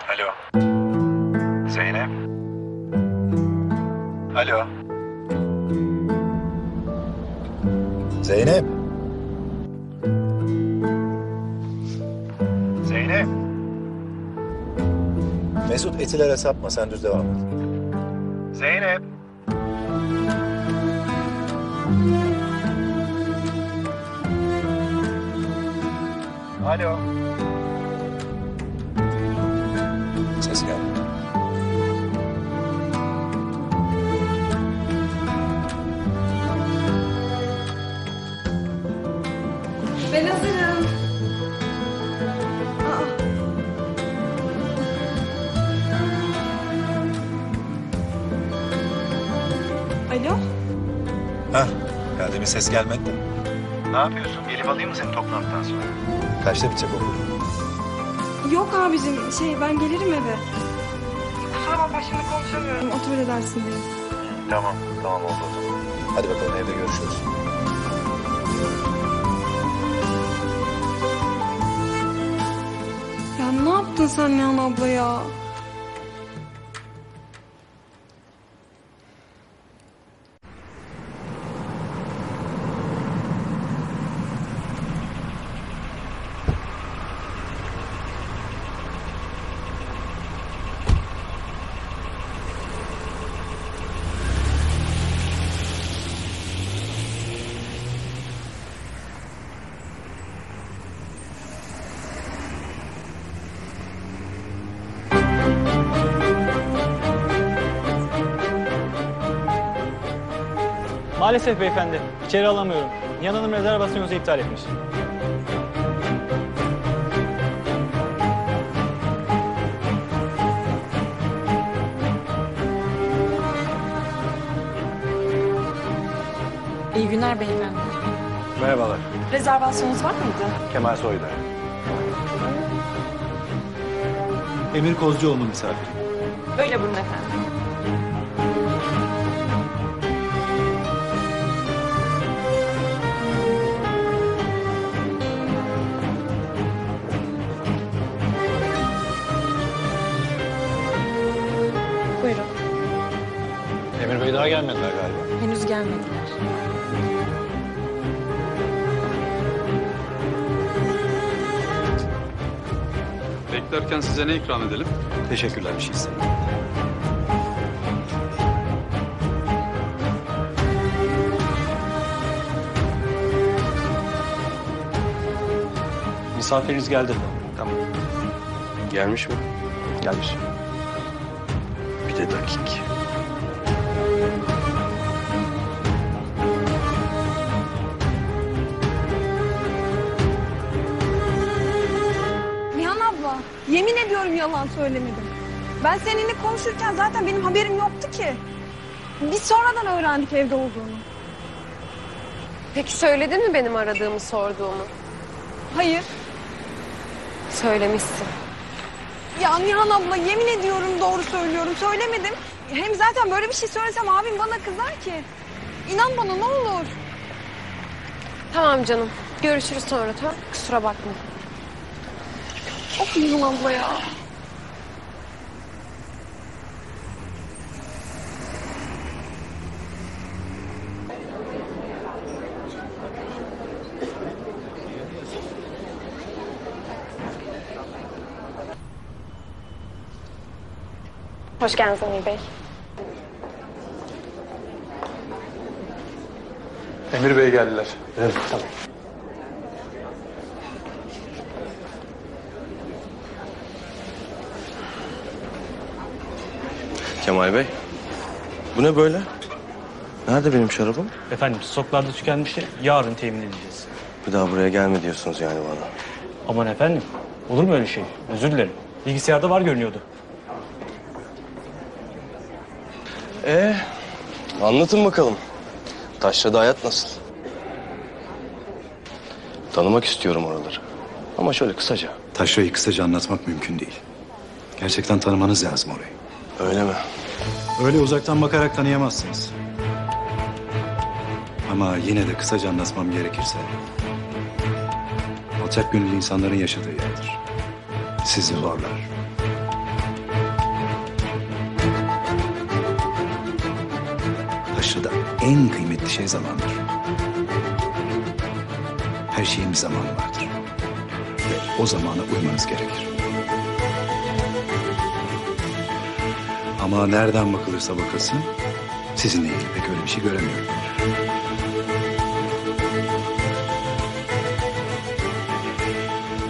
Alo. Zeynep. Alo. Zeynep. Zeynep. Mesut etilere sapma, sen düz devam et. Zeynep. Alo. Ses geldi. Ben hazırım. Alo? Hah, ya demin ses gelmedi de. Ne yapıyorsun? Gelip alayım mı seni toplantıdan sonra? Kaçta bitecek okul? Yok abicim, ben gelirim eve. Kusura bakma, şimdi konuşamıyorum. Otur edersindeyim. Tamam, tamam oldu o zaman. Hadi bakalım, evde görüşürüz. Ya ne yaptın sen Nihan abla ya? Maalesef beyefendi, içeri alamıyorum. Nihan Hanım rezervasyonunuzu iptal etmiş. İyi günler beyefendi. Merhabalar. Rezervasyonunuz var mıydı? Kemal Soyda. Emir Kozcuoğlu misafiri. Öyle buyurun efendim. Buyurun. Emir Bey daha gelmediler galiba. Henüz gelmediler. Beklerken size ne ikram edelim? Teşekkürler, bir şey istedim. Misafiriniz geldi. Tamam. Gelmiş mi? Gelmiş. Bir de dakik. Nihan abla, yemin ediyorum yalan söylemedim. Ben seninle konuşurken zaten benim haberim yoktu ki. Biz sonradan öğrendik evde olduğunu. Peki söyledin mi benim aradığımı, sorduğumu? Hayır. Söylemişsin. Ya Nihan abla yemin ediyorum doğru söylüyorum. Söylemedim. Hem zaten böyle bir şey söylesem abim bana kızar ki. İnan bana ne olur. Tamam canım. Görüşürüz sonra, tamam? Kusura bakma. Of Nihan abla ya. Hoş geldiniz Emir Bey. Emir Bey geldiler. Evet, tamam. Kemal Bey. Bu ne böyle? Nerede benim şarabım? Efendim stoklarda tükenmişti. Yarın temin edeceğiz. Bir daha buraya gelme diyorsunuz yani bana. Aman efendim. Olur mu öyle şey? Özür dilerim. Bilgisayarda var görünüyordu. Anlatın bakalım. Taşra'da hayat nasıl? Tanımak istiyorum oraları. Ama şöyle kısaca. Taşra'yı kısaca anlatmak mümkün değil. Gerçekten tanımanız lazım orayı. Öyle mi? Öyle uzaktan bakarak tanıyamazsınız. Ama yine de kısaca anlatmam gerekirse... alçak gönüllü insanların yaşadığı yerdir. Sizi zorlar. Taşra'da en kıymetli şey zamandır. Her şeyin bir zamanı vardır. Ve o zamana uymanız gerekir. Ama nereden bakılırsa bakılsın, sizinle ilgili pek öyle bir şey göremiyorum.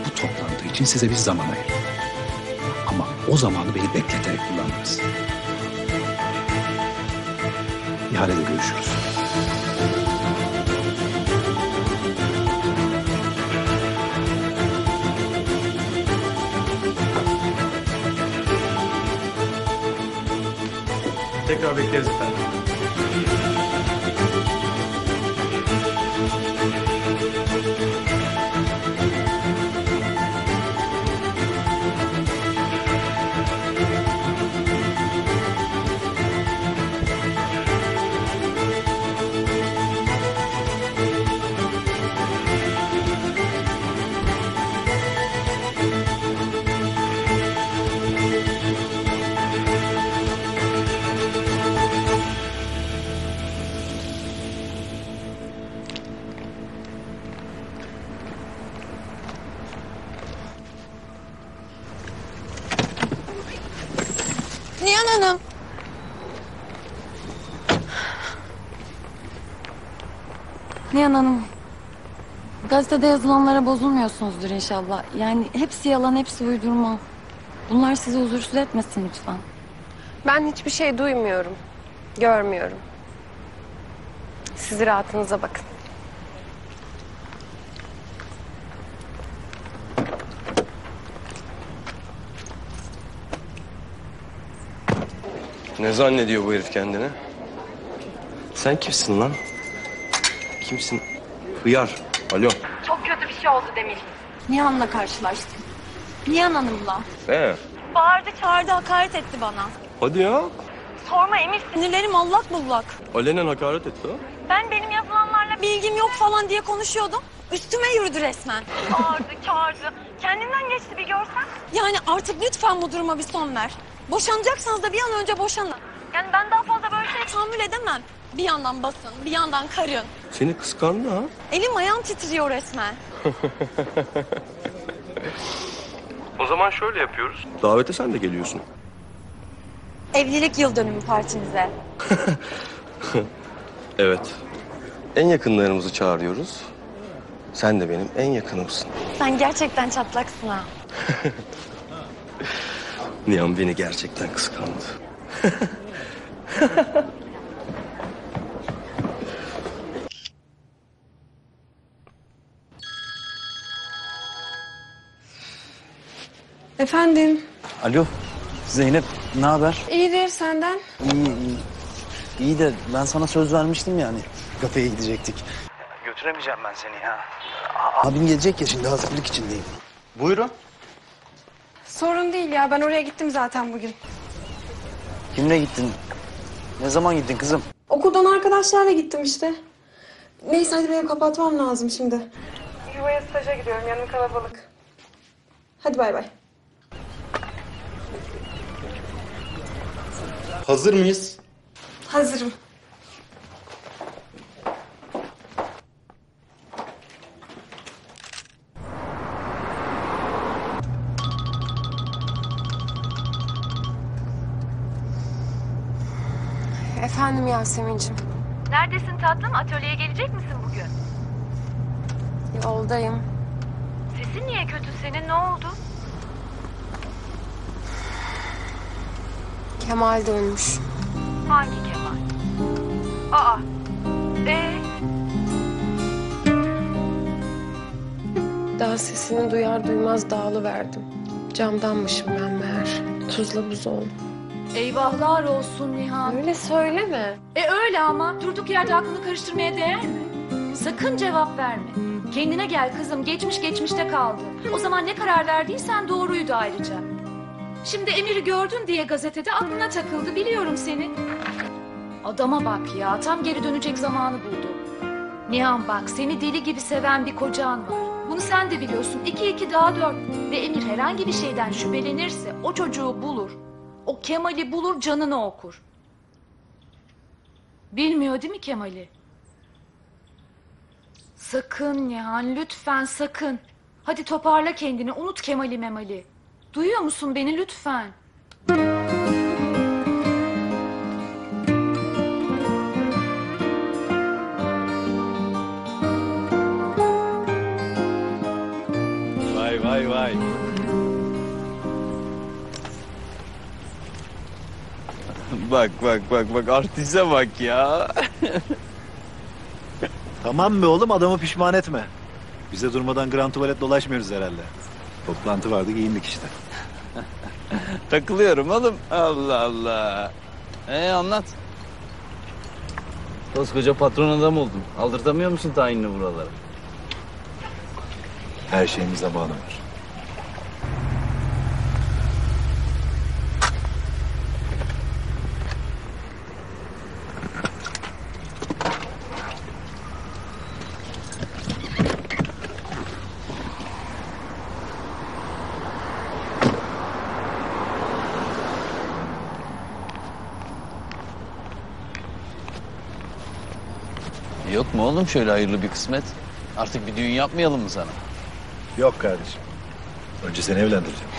Bu toplantı için size bir zaman ayırdım. Ama o zamanı beni bekleterek kullandınız. İhalede görüşürüz. Tekrar bekleriz efendim. Nihan Hanım. Nihan Hanım, gazetede yazılanlara bozulmuyorsunuzdur inşallah. Yani hepsi yalan, hepsi uydurma. Bunlar sizi huzursuz etmesin lütfen. Ben hiçbir şey duymuyorum. Görmüyorum. Siz rahatınıza bakın. Ne zannediyor bu herif kendini? Sen kimsin lan? Kimsin? Hıyar. Alo. Çok kötü bir şey oldu Demir. Nihan'la karşılaştım. Nihan Hanım'la. Bağırdı, çağırdı, hakaret etti bana. Hadi ya. Sorma Emir, sinirlerim allak bullak. Alenen hakaret etti ha. Ben benim yazılanlarla bilgim yok falan diye konuşuyordum. Üstüme yürüdü resmen. Bağırdı, çağırdı. Kendinden geçti bir görsen. Yani artık lütfen bu duruma bir son ver. Boşanacaksanız da bir an önce boşanın. Yani ben daha fazla böyle şey tahammül edemem. Bir yandan basın, bir yandan karın. Seni kıskandı ha. Elim ayağım titriyor resmen. O zaman şöyle yapıyoruz. Davete sen de geliyorsun. Evlilik yıl dönümü partimize. Evet. En yakınlarımızı çağırıyoruz. Sen de benim en yakınımsın. Sen gerçekten çatlaksın ha. Nihan beni gerçekten kıskandı. Efendim? Alo Zeynep, ne haber? İyidir senden. İyi. İyi de ben sana söz vermiştim yani. Kafeye gidecektik. Götüremeyeceğim ben seni ya. Abin gelecek ya, şimdi hazırlık içindeyim. Buyurun. Sorun değil ya, ben oraya gittim zaten bugün. Kimle gittin? Ne zaman gittin kızım? Okuldan arkadaşlarla gittim işte. Neyse hadi benim kapatmam lazım şimdi. Yuvaya staja gidiyorum, yanım kalabalık. Hadi bay bay. Hazır mıyız? Hazırım. Efendim Yasemin'cim. Neredesin tatlım? Atölyeye gelecek misin bugün? Yoldayım. Sesin niye kötü senin? Ne oldu? Kemal dönmüş. Hangi Kemal? Aa. Daha sesini duyar duymaz dağılıverdim. Camdanmışım ben meğer. Tuzla buz oldum. Eyvahlar olsun Nihan. Öyle söyleme. Öyle ama durduk yerde aklını karıştırmaya değer mi? Sakın cevap verme. Kendine gel kızım. Geçmiş geçmişte kaldı. O zaman ne karar verdiysen doğruydu ayrıca. Şimdi Emir'i gördün diye gazetede aklına takıldı. Biliyorum seni. Adama bak ya. Tam geri dönecek zamanı buldu. Nihan bak, seni deli gibi seven bir kocan var. Bunu sen de biliyorsun. 2 daha 4. Ve Emir herhangi bir şeyden şüphelenirse o çocuğu bulur. O Kemal'i bulur, canını okur. Bilmiyor değil mi Kemal'i? Sakın Nihan, lütfen sakın. Hadi toparla kendini, unut Kemal'i Memali. Duyuyor musun beni lütfen? Vay. Bak artiste bak ya. Tamam be oğlum, adamı pişman etme. Bize durmadan grand tuvalet dolaşmıyoruz herhalde. Toplantı vardı, giyindik işte. Takılıyorum oğlum. Allah Allah. Anlat. Koskoca patron adam oldun. Aldırtamıyor musun tayinini buralara? Her şeyin bir zamanı var. Yok mu oğlum şöyle hayırlı bir kısmet? Artık bir düğün yapmayalım mı sana? Yok kardeşim. Önce seni evlendireceğim.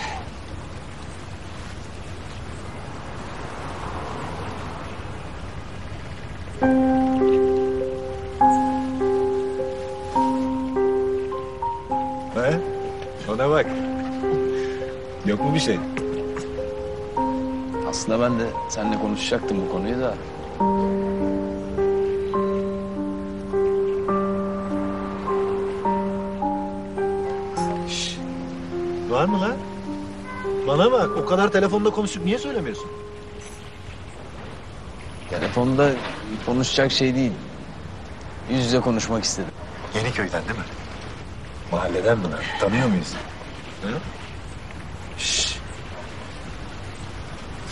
Ona bak. Yok mu bir şey? Aslında ben de seninle konuşacaktım bu konuyu da. Var mı lan? Bana bak, o kadar telefonda konuşup niye söylemiyorsun? Telefonda konuşacak şey değil. Yüz yüze konuşmak istedim. Yeniköy'den değil mi? Mahalleden mi lan? Tanıyor muyuz? Hı? Şşş.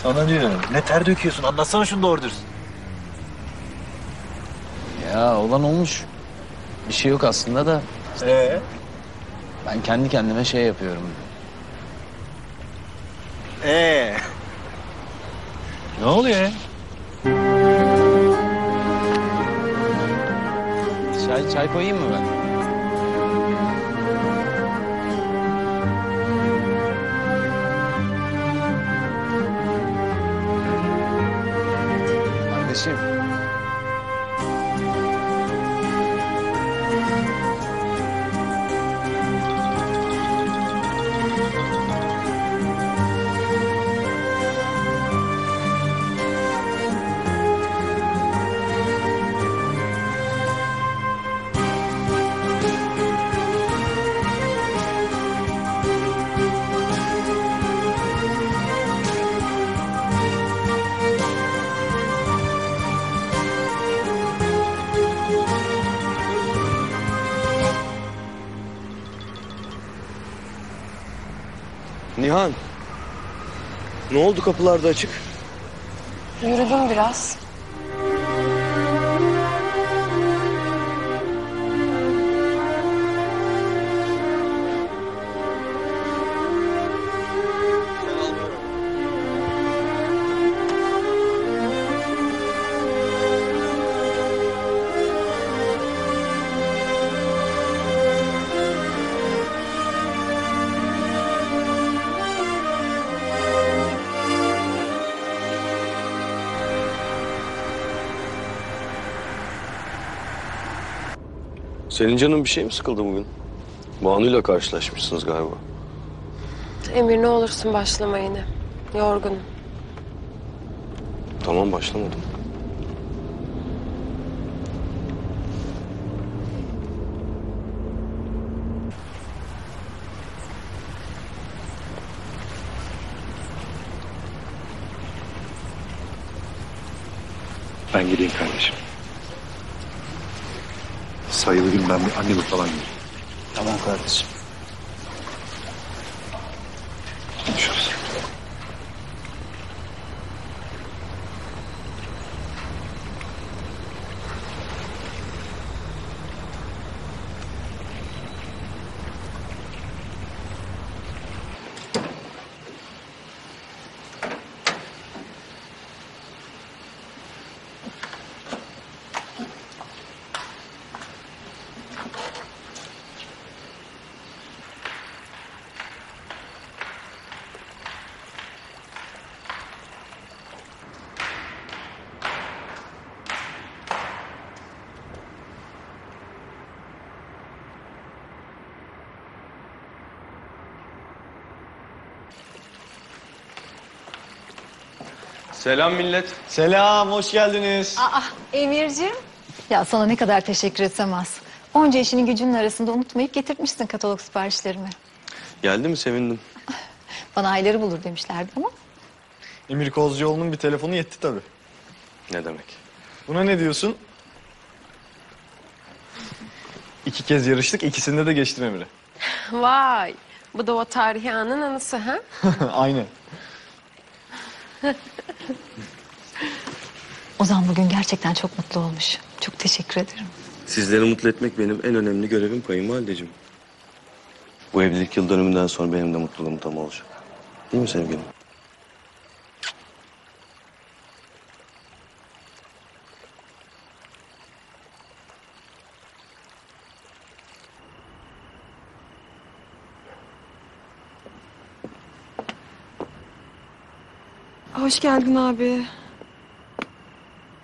Sana diyorum. Ne ter döküyorsun? Anlatsana şunu doğru dürüst. Ya olan olmuş. Bir şey yok aslında da. Ben kendi kendime şey yapıyorum. Ne oluyor ya? Çay koyayım mı ben? Kardeşim. Nihan. Ne oldu kapılarda açık? Yürüdüm biraz. Senin canın bir şey mi sıkıldı bugün? Banu'yla karşılaşmışsınız galiba. Emir ne olursun başlama yine. Yorgunum. Tamam başlamadım. Ben gideyim kardeşim. Sayılı gün ben bir annemi falan göreyim. Tamam kardeşim. Konuşuruz. Selam millet. Selam, hoş geldiniz. Aa, Emir'cim. Ya sana ne kadar teşekkür etsem az. Onca işinin gücünün arasında unutmayıp getirtmişsin katalog siparişlerimi. Geldi mi sevindim. Bana ayları bulur demişlerdi ama. Emir Kozcuoğlu'nun bir telefonu yetti tabii. Ne demek? Buna ne diyorsun? 2 kez yarıştık, ikisinde de geçtim Emir'i. Vay. Bu da o tarihi anın anısı ha? Aynen. Ozan bugün gerçekten çok mutlu olmuş. Çok teşekkür ederim. Sizleri mutlu etmek benim en önemli görevim kayınvalideciğim. Bu evlilik yıl dönümünden sonra benim de mutluluğum tam olacak. Değil mi sevgilim? Hoş geldin abi.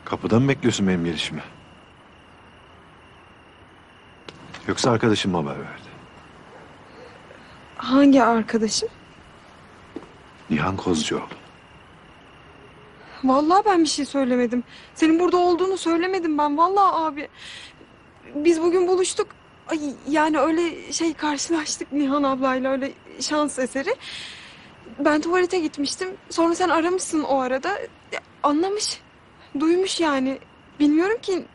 Kapıda mı bekliyorsun benim gelişimi? Yoksa arkadaşım mı haber verdi? Hangi arkadaşım? Nihan Kozcuoğlu. Vallahi ben bir şey söylemedim. Senin burada olduğunu söylemedim ben. Vallahi abi. Biz bugün buluştuk. Ay, yani öyle karşılaştık Nihan ablayla öyle şans eseri. Ben tuvalete gitmiştim. Sonra sen aramışsın o arada. Anlamış. Duymuş yani. Bilmiyorum ki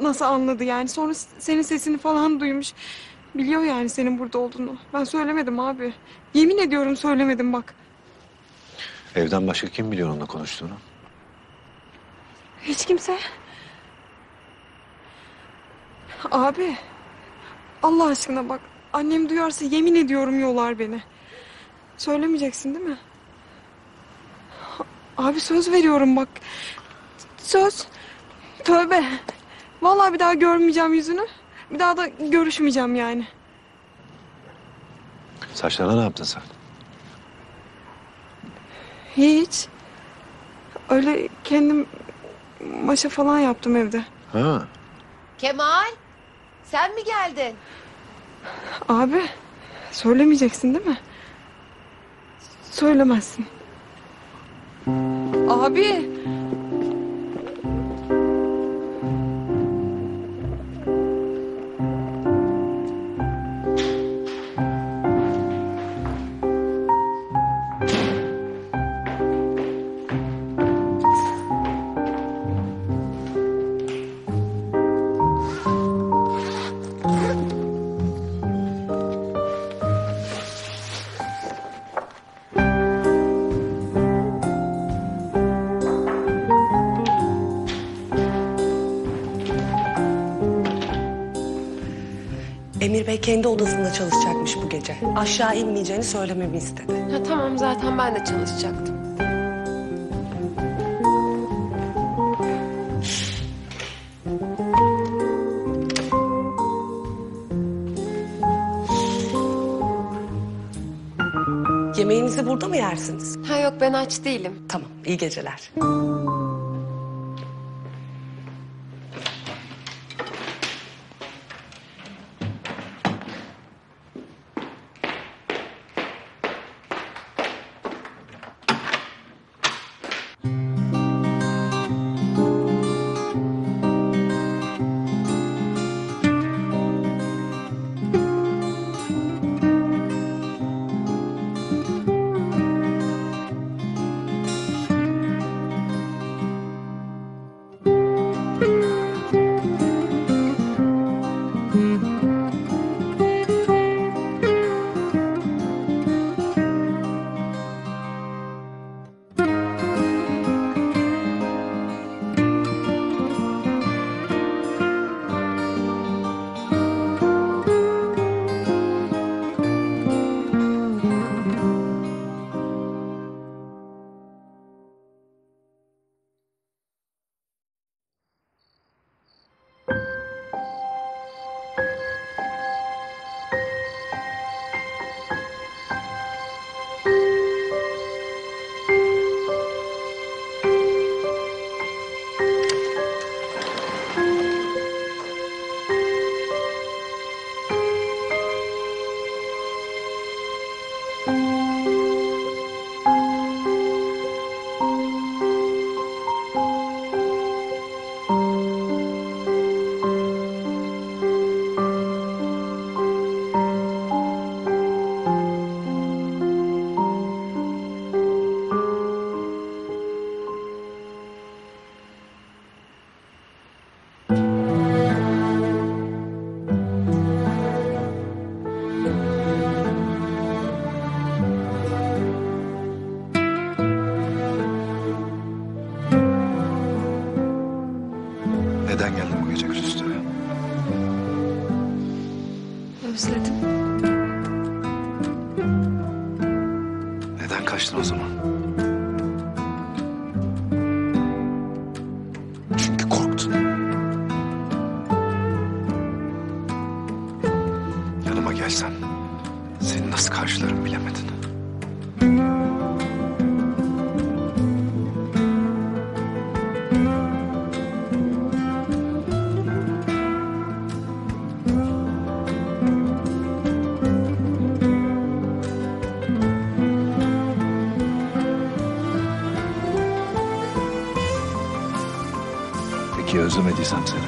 nasıl anladı yani. Sonra senin sesini falan duymuş. Biliyor yani senin burada olduğunu. Ben söylemedim abi. Yemin ediyorum söylemedim bak. Evden başka kim biliyor onunla konuştuğunu? Hiç kimse. Abi. Allah aşkına bak. Annem duyarsa yemin ediyorum yolar beni. Söylemeyeceksin değil mi? Abi söz veriyorum bak. Söz. Tövbe. Vallahi bir daha görmeyeceğim yüzünü. Bir daha da görüşmeyeceğim yani. Saçlarına ne yaptın sen? Hiç. Öyle kendim maşa falan yaptım evde. Ha. Kemal, sen mi geldin? Abi söylemeyeceksin değil mi? Söylemezsin. Abi. Emir Bey kendi odasında çalışacakmış bu gece. Aşağı inmeyeceğini söylememi istedi. Ha, tamam zaten ben de çalışacaktım. Yemeğinizi burada mı yersiniz? Ha yok ben aç değilim. Tamam, iyi geceler. Neden geldin bu gece külüstüre? Özledim. Neden kaçtın o zaman? Çünkü korktun. Yanıma gelsen seni nasıl karşılarım bilemedin. Peki özlemediysem seni?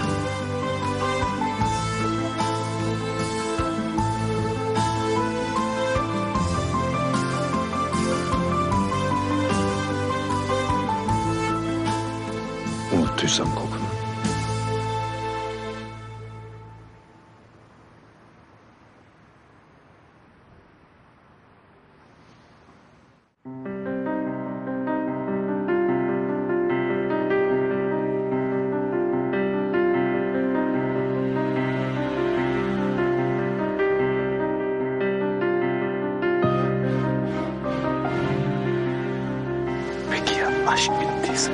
aşk bittiyse.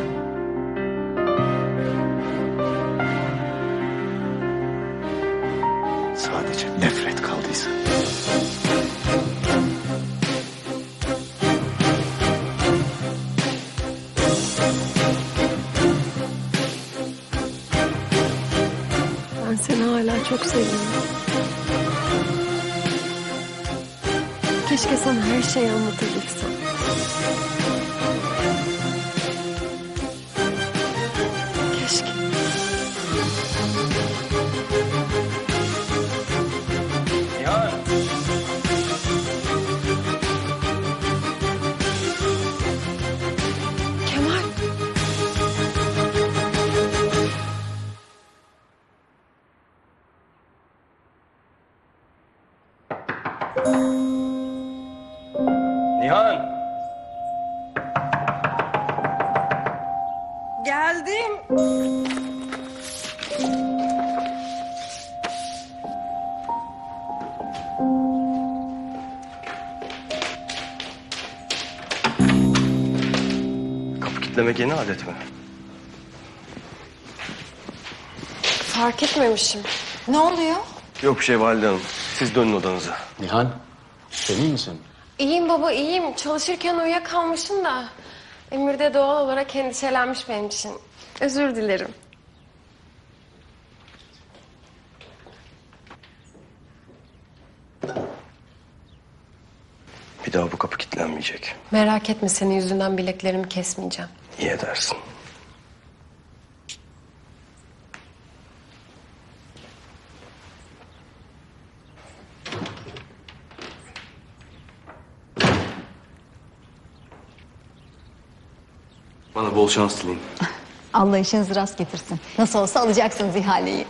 Sadece nefret kaldıysa. Ben seni hala çok seviyorum. Keşke sana her şeyi anlatabilsem. Keşke. Nihan. Kemal. Nihan. Geldim. Kapı kilitlemek yeni adet mi? Fark etmemişim. Ne oluyor? Yok bir şey Valide Hanım. Siz dönün odanıza. Nihan, sen iyi misin? İyiyim baba, iyiyim. Çalışırken uyuyakalmışım da. Emir de doğal olarak endişelenmiş benim için. Özür dilerim. Bir daha bu kapı kilitlenmeyecek. Merak etme, senin yüzünden bileklerimi kesmeyeceğim. İyi edersin. Bana bol şans dileyin. Allah işinizi rast getirsin. Nasıl olsa alacaksınız ihaleyi.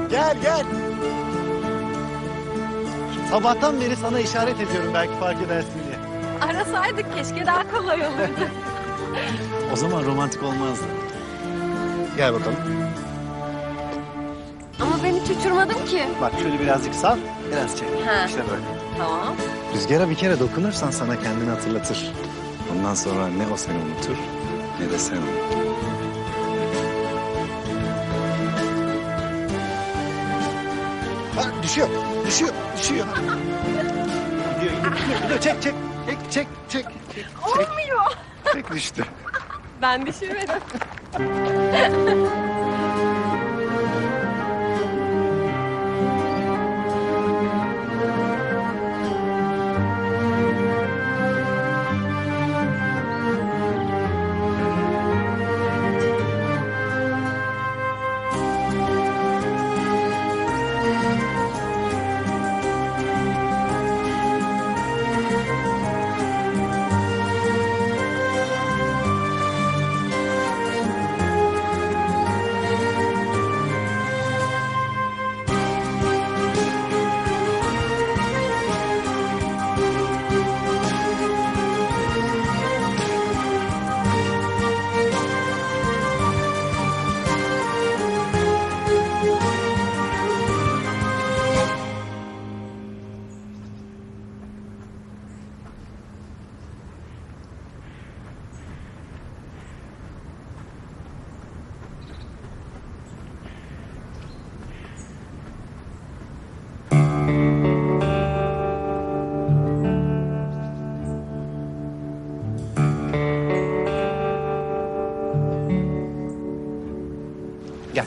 Gel gel. Sabahtan beri sana işaret ediyorum, belki fark edersin diye. Arasaydık keşke, daha kolay olurdu. O zaman romantik olmazdı. Gel bakalım. Ama ben hiç uçurmadım ki. Bak şöyle birazcık sal, biraz çek. Ha. İşte böyle. Tamam. Rüzgara bir kere dokunursan sana kendini hatırlatır. Ondan sonra ne o seni unutur ne de sen onu. Ha, düşüyor, düşüyor, düşüyor. Gidiyor. Çek, çek, çek, çek. Olmuyor. Çek düştü. Ben düşürmedim.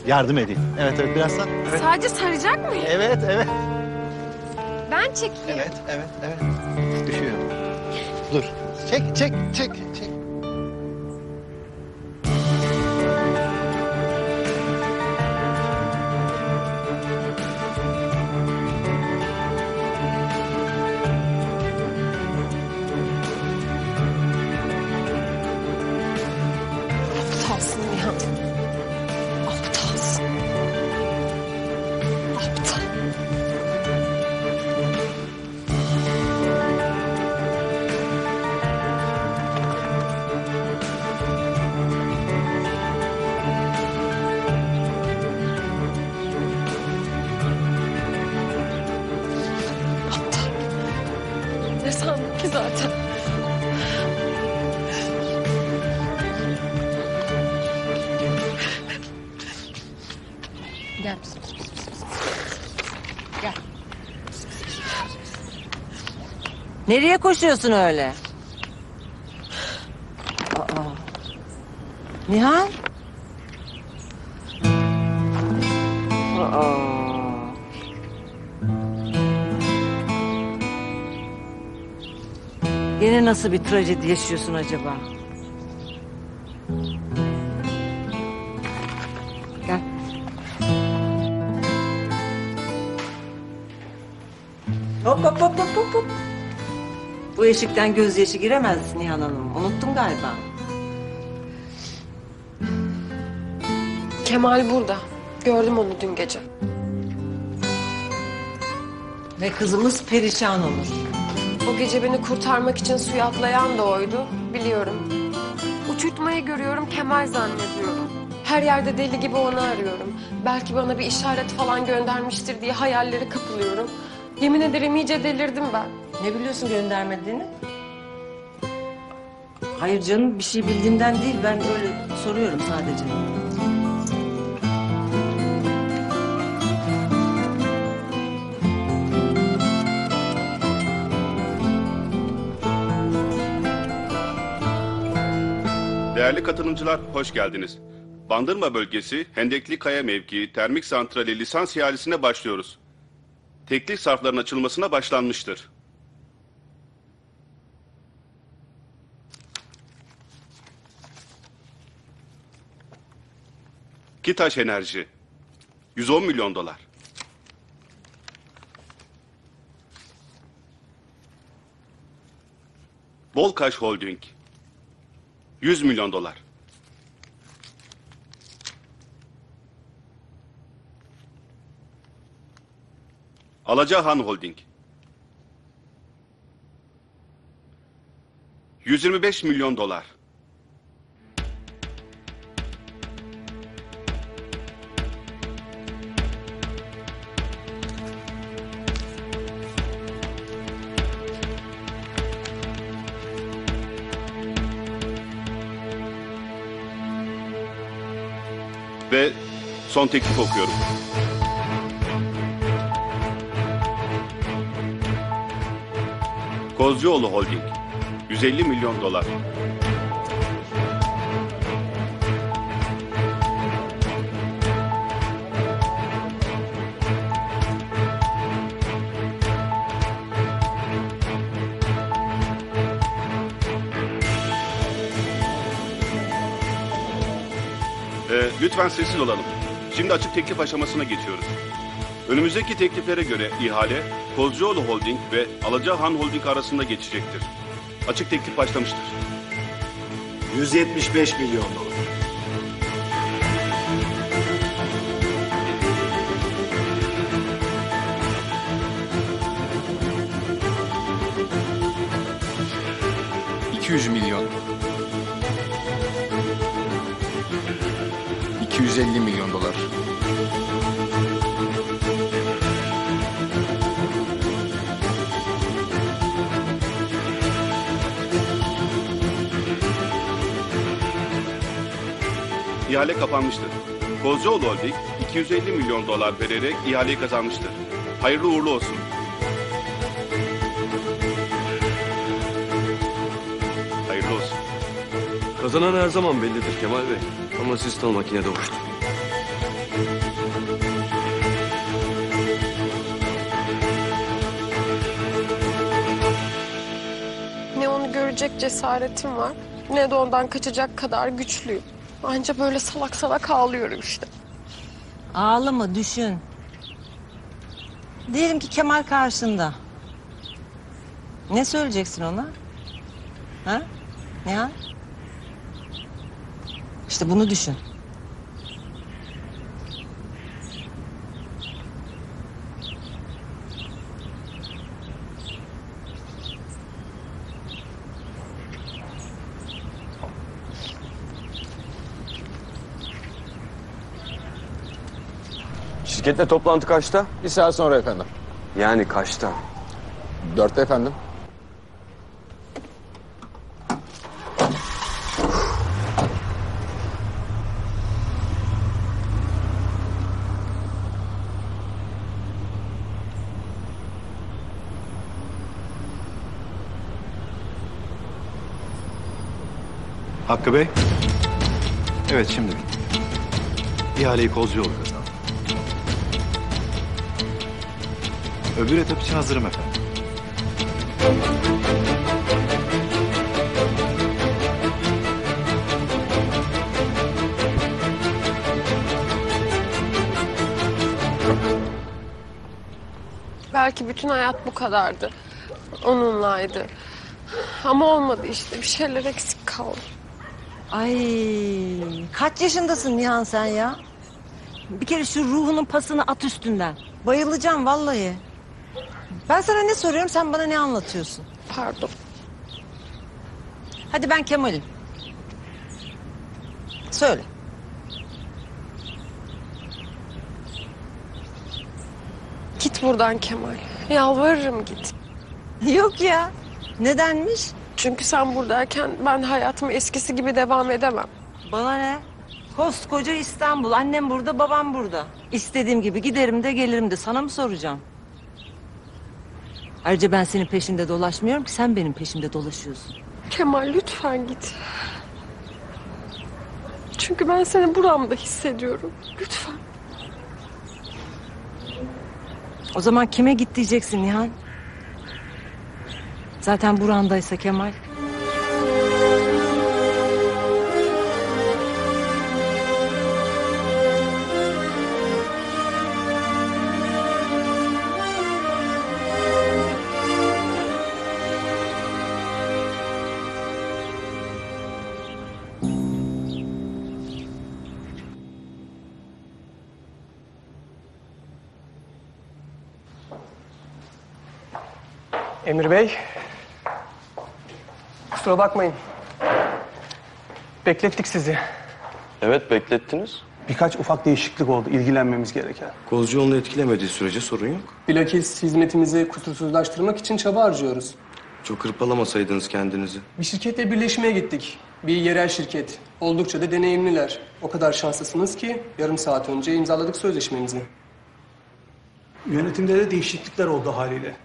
Yardım edeyim. Evet evet biraz daha. Evet. Sadece saracak mıyım? Evet evet. Ben çekeyim. Evet. Düşüyor. Dur. Çek. Aptalsın Nihan. Aptalsın. Aptal. Aptal. Ne sandın ki zaten? Gel. Gel. Nereye koşuyorsun öyle? Aa. Nihal? Aa. Yine nasıl bir trajedi yaşıyorsun acaba? Gel. Hop. Bu eşikten gözyaşı giremez Nihan Hanım. Unuttun galiba. Kemal burada. Gördüm onu dün gece. Ve kızımız perişan olur. O gece beni kurtarmak için suya atlayan da oydu. Biliyorum. Uçurtmayı görüyorum, Kemal zannediyorum. Her yerde deli gibi onu arıyorum. Belki bana bir işaret falan göndermiştir diye hayalleri kapılıyorum. Yemin ederim iyice delirdim ben. Ne biliyorsun göndermediğini? Hayır canım bir şey bildiğimden değil. Ben öyle soruyorum sadece. Değerli katılımcılar, hoş geldiniz. Bandırma bölgesi Hendekli Kaya mevkii termik santrali lisans ihalesine başlıyoruz. Teklif sarfların açılmasına başlanmıştır. Kitaş Enerji, 110 milyon dolar. Bolkaş Holding, 100 milyon dolar. Alacahan Holding, 125 milyon dolar. Ve son teklif okuyorum. Kozcuoğlu Holding, 150 milyon dolar. Lütfen sessiz olalım. Şimdi açık teklif aşamasına geçiyoruz. Önümüzdeki tekliflere göre ihale Kozcuoğlu Holding ve Alacahan Holding arasında geçecektir. Açık teklif başlamıştır. 175 milyon dolar. $200 milyon. 250 milyon dolar. İhale kapanmıştır. Kozcuoğlu Holding 250 milyon dolar vererek ihaleyi kazanmıştır. Hayırlı uğurlu olsun. Hayırlı olsun. Kazanan her zaman bellidir Kemal Bey. Ama siz tam makinede uçtun. öldürecek cesaretim var, ne de ondan kaçacak kadar güçlüyüm. Anca böyle salak salak ağlıyorum işte. Ağlama, düşün. Diyelim ki Kemal karşında. Ne söyleyeceksin ona? Ha? Ya? İşte bunu düşün. Şirketle toplantı kaçta? 1 saat sonra efendim. Yani kaçta? 4'te efendim. Hakkı Bey. Evet şimdi. İhaleyi Kozcuoğlu kazandı. Öbür etap için hazırım efendim. Belki bütün hayat bu kadardı. Onunlaydı. Ama olmadı işte. Bir şeyler eksik kaldı. Ay, kaç yaşındasın Nihan sen ya? Bir kere şu ruhunun pasını at üstünden. Bayılacağım vallahi. Ben sana ne soruyorum, sen bana ne anlatıyorsun? Pardon. Hadi ben Kemal'im. Söyle. Git buradan Kemal. Yalvarırım git. Yok ya. Nedenmiş? Çünkü sen buradayken ben hayatıma eskisi gibi devam edemem. Bana ne? Koskoca İstanbul. Annem burada, babam burada. İstediğim gibi giderim de gelirim de. Sana mı soracağım? Ayrıca ben senin peşinde dolaşmıyorum ki, sen benim peşimde dolaşıyorsun. Kemal lütfen git. Çünkü ben seni buramda hissediyorum. Lütfen. O zaman kime git diyeceksin Nihan? Zaten burandaysa Kemal. Emir Bey. Kusura bakmayın. Beklettik sizi. Evet beklettiniz. Birkaç ufak değişiklik oldu, ilgilenmemiz gereken. Kozcuoğlu'nu etkilemediği sürece sorun yok. Bilakis hizmetimizi kusursuzlaştırmak için çaba harcıyoruz. Çok hırpalamasaydınız kendinizi. Bir şirketle birleşmeye gittik. Bir yerel şirket. Oldukça da deneyimliler. O kadar şanslısınız ki yarım saat önce imzaladık sözleşmemizi. Yönetimde de değişiklikler oldu haliyle.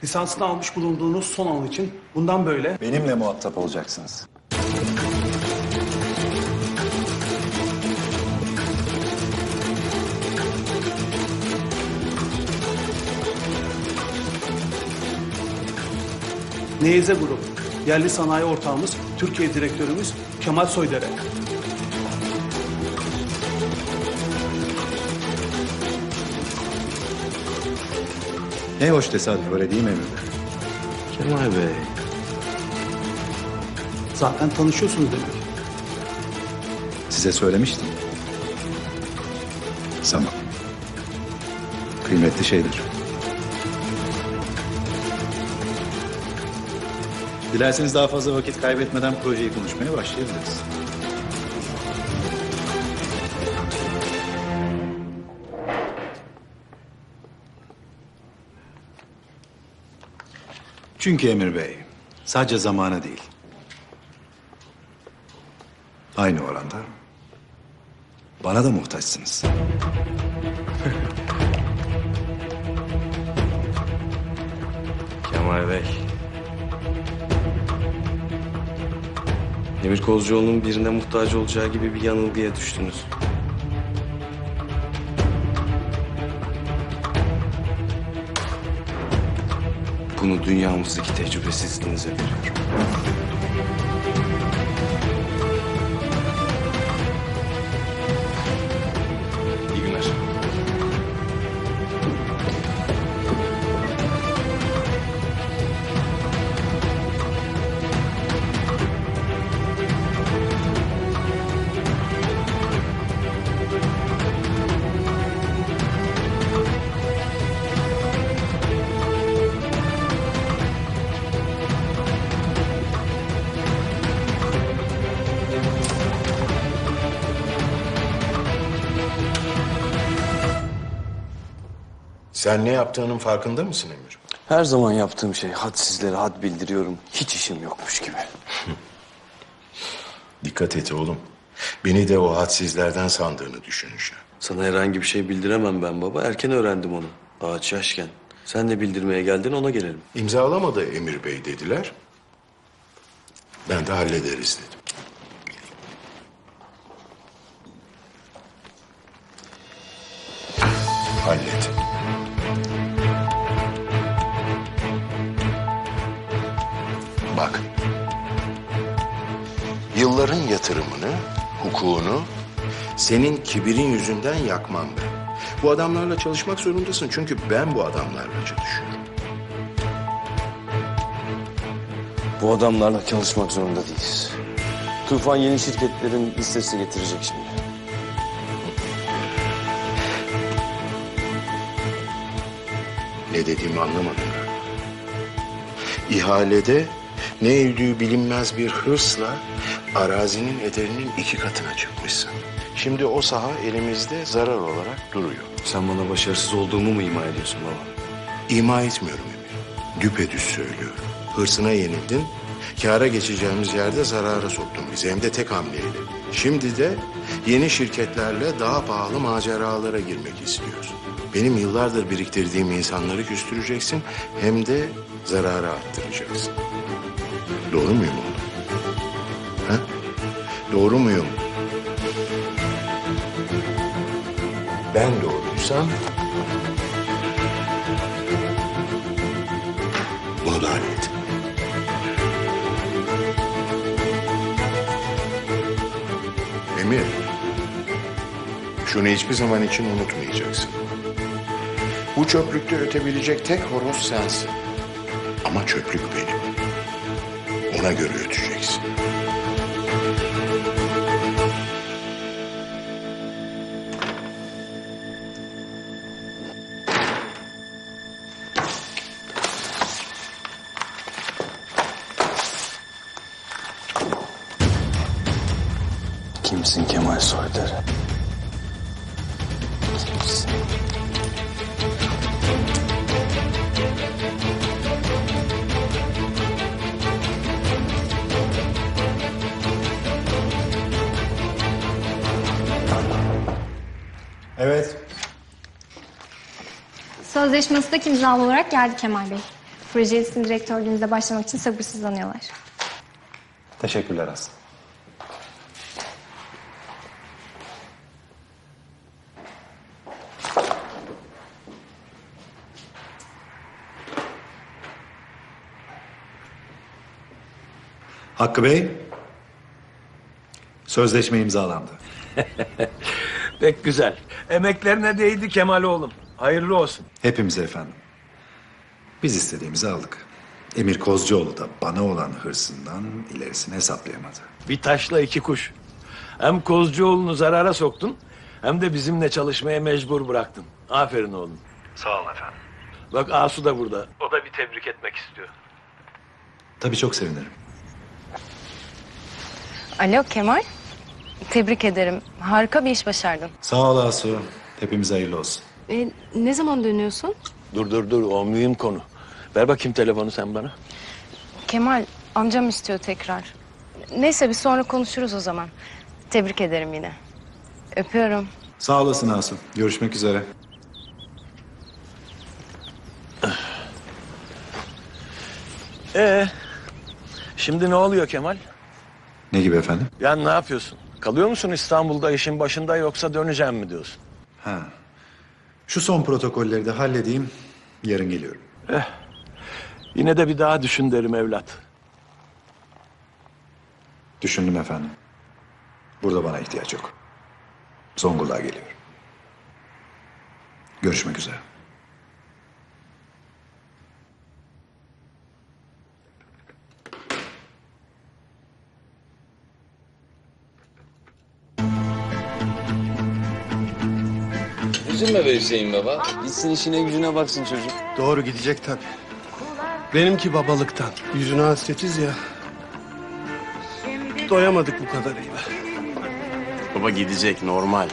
Lisansını almış bulunduğunuz son an için bundan böyle... Benimle muhatap olacaksınız. Neyze Grup, yerli sanayi ortağımız, Türkiye direktörümüz Kemal Soydere. Ne hoş tesadüf, öyle değil mi Emir Bey? Kemal Bey. Zaten tanışıyorsunuz demek. Size söylemiştim. Zaman. Kıymetli şeydir. Dilerseniz daha fazla vakit kaybetmeden projeyi konuşmaya başlayabiliriz. Çünkü Emir Bey, sadece zamana değil, aynı oranda bana da muhtaçsınız. Kemal Bey. Emir Kozcuoğlu'nun birine muhtaç olacağı gibi bir yanılgıya düştünüz. Bunu dünyamızdaki tecrübesizliğinize veriyorum. Sen ne yaptığının farkında mısın Emir? Her zaman yaptığım şey hadsizlere had bildiriyorum. Hiç işim yokmuş gibi. Dikkat et oğlum. Beni de o hadsizlerden sandığını düşüneceğim. Sana herhangi bir şey bildiremem ben baba. Erken öğrendim onu. Ağaç yaşken. Sen de bildirmeye geldin, ona gelelim. İmzalamadı Emir Bey dediler. Ben de hallederiz dedim. Hallet. Bak. Yılların yatırımını, hukukunu senin kibirin yüzünden yakmam ben. Bu adamlarla çalışmak zorundasın çünkü ben bu adamlarla çalışıyorum. Bu adamlarla çalışmak zorunda değiliz. Tufan yeni şirketlerin listesini getirecek şimdi. Ne dediğimi anlamadın. İhalede ne öldüğü bilinmez bir hırsla arazinin ederinin 2 katına çıkmışsın. Şimdi o saha elimizde zarar olarak duruyor. Sen bana başarısız olduğumu mu ima ediyorsun baba? İma etmiyorum Emir. Düpedüz söylüyorum. Hırsına yenildin, kâra geçeceğimiz yerde zarara soktun bizi. Hem de tek hamleyle. Şimdi de yeni şirketlerle daha pahalı maceralara girmek istiyorsun. Benim yıllardır biriktirdiğim insanları küstüreceksin, hem de zarara arttıracaksın. Doğru muyum oğlum? Ha? Doğru muyum? Ben doğruysam bunu da hallet. Emir, şunu hiçbir zaman için unutmayacaksın. Bu çöplükte ötebilecek tek horoz sensin. Ama çöplük benim. Ona göre öteceksin. Kimsin Kemal Soyder? Kimsin? Evet. Sözleşmesi de imzalı olarak geldi Kemal Bey. Projeye sizin direktörlüğünüze başlamak için sabırsızlanıyorlar. Teşekkürler Aslı. Hakkı Bey, sözleşme imzalandı. Pek güzel. Emeklerine değdi Kemal oğlum. Hayırlı olsun. Hepimize efendim. Biz istediğimizi aldık. Emir Kozcuoğlu da bana olan hırsından ilerisini hesaplayamadı. Bir taşla 2 kuş. Hem Kozcuoğlu'nu zarara soktun, hem de bizimle çalışmaya mecbur bıraktın. Aferin oğlum. Sağ olun efendim. Bak Asu da burada. O da bir tebrik etmek istiyor. Tabii çok sevinirim. Alo Kemal. Tebrik ederim. Harika bir iş başardın. Sağ ol Asu. Hepimize hayırlı olsun. Ne zaman dönüyorsun? Dur o mühim konu. Ver bakayım telefonu sen bana. Kemal amcam istiyor tekrar. Neyse biz sonra konuşuruz o zaman. Tebrik ederim yine. Öpüyorum. Sağ olasın Asu. Görüşmek üzere. Şimdi ne oluyor Kemal? Ne gibi efendim? Ya ne yapıyorsun? Kalıyor musun İstanbul'da işin başında yoksa döneceğim mi diyorsun? Ha. Şu son protokolleri de halledeyim. Yarın geliyorum. Yine de bir daha düşün derim evlat. Düşündüm efendim. Burada bana ihtiyaç yok. Zonguldak'a geliyorum. Görüşmek üzere. Üzülme be Hüseyin baba. Gitsin işine gücüne baksın çocuk. Doğru gidecek tabii. Benimki babalıktan. Yüzüne hasretiz ya. Doyamadık bu kadarıyla. Baba gidecek normal.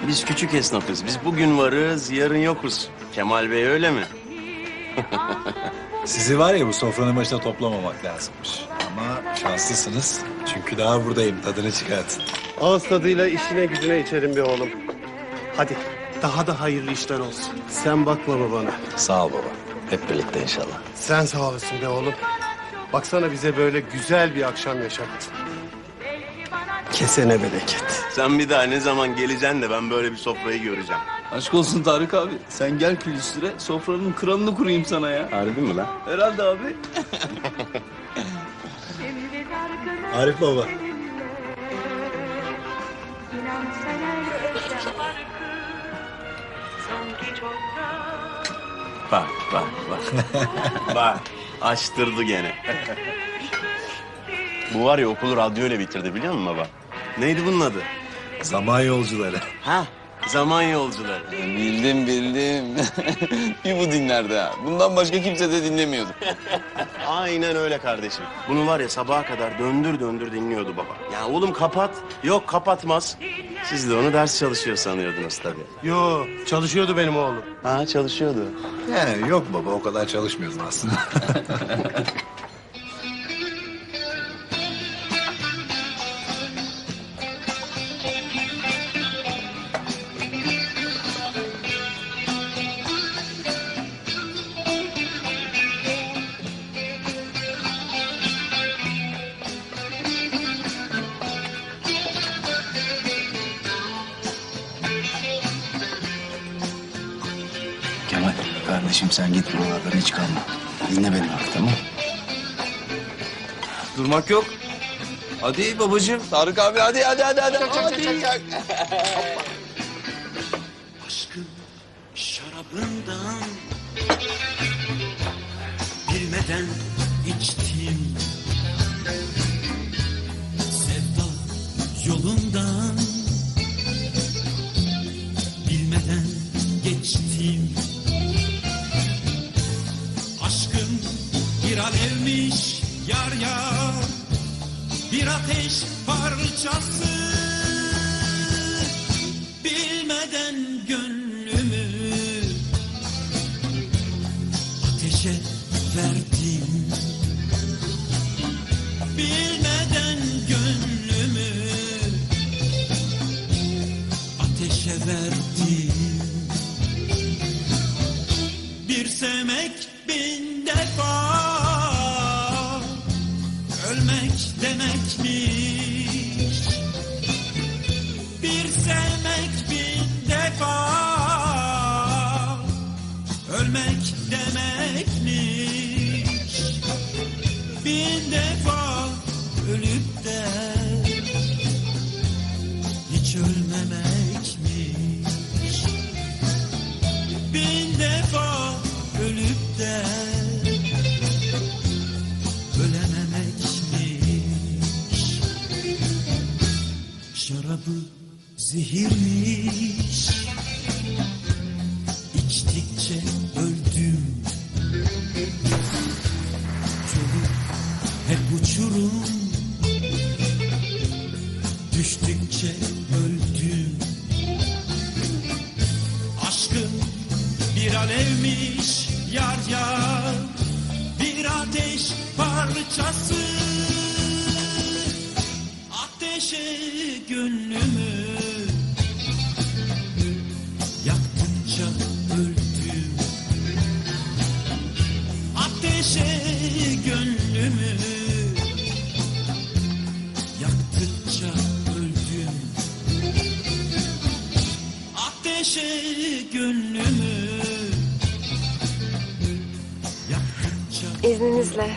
Biz küçük esnafız. Biz bugün varız, yarın yokuz. Kemal Bey öyle mi? Sizi var ya bu sofranın başına toplamamak lazımmış. Ama şanslısınız. Çünkü daha buradayım. Tadını çıkartın. Ağız tadıyla işine gücüne içerim be oğlum. Hadi daha da hayırlı işler olsun. Sen bakma babana. Sağ ol baba. Hep birlikte inşallah. Sen sağ olasın be oğlum. Baksana bize böyle güzel bir akşam yaşattın. Kesene bereket. Sen bir daha ne zaman geleceksin de ben böyle bir sofrayı göreceğim. Aşk olsun Tarık abi. Sen gel külüstüre sofranın kralını kurayım sana ya. Harbi mi lan? Herhalde abi. Arif baba. Bak. Bak. Açtırdı gene. Bu var ya okulu radyoyla bitirdi biliyor musun baba? Neydi bunun adı? Zaman yolcuları. Ha, zaman yolcuları. Bildim. Bir bu dinlerdi ha. Bundan başka kimse de dinlemiyordu. Aynen öyle kardeşim. Bunu var ya sabaha kadar döndür dinliyordu baba. Ya oğlum kapat. Yok kapatmaz. Siz de onu ders çalışıyor sanıyordunuz tabii. Yo, çalışıyordu benim oğlum. Ha çalışıyordu. Yani yok baba o kadar çalışmıyordun aslında. Kemal kardeşim sen git buralardan hiç kalma. Dinle beni bak tamam. Durmak yok. Hadi babacığım. Tarık abi hadi. Aşkın şarabından bilmeden içtim. Sevda yolundan bilmeden geçtim. Aşkın bir alevmiş yar yar, bir ateş parçası. Bilmeden gönlümü ateşe verdim. Bilmeden gönlümü ateşe verdim. Bir sevmek bin defa ölmek demekmiş. Bir sevmek bin defa ölmek demekmiş. Bin defa ölüp de hiç ölmemekmiş. Bin defa ölüp de ölememekmiş. Şarabı zehirmiş, içtikçe öldüm. Yolu hep uçurum, düştükçe öldüm. Aşkın bir alevmiş yar yar, bir ateş parçası. Ateşe gönlümü yaktıkça öldüm. Ateşe gönlümü yaktıkça öldüm. Ateşe gönlümü yaktıkça. İzninizle.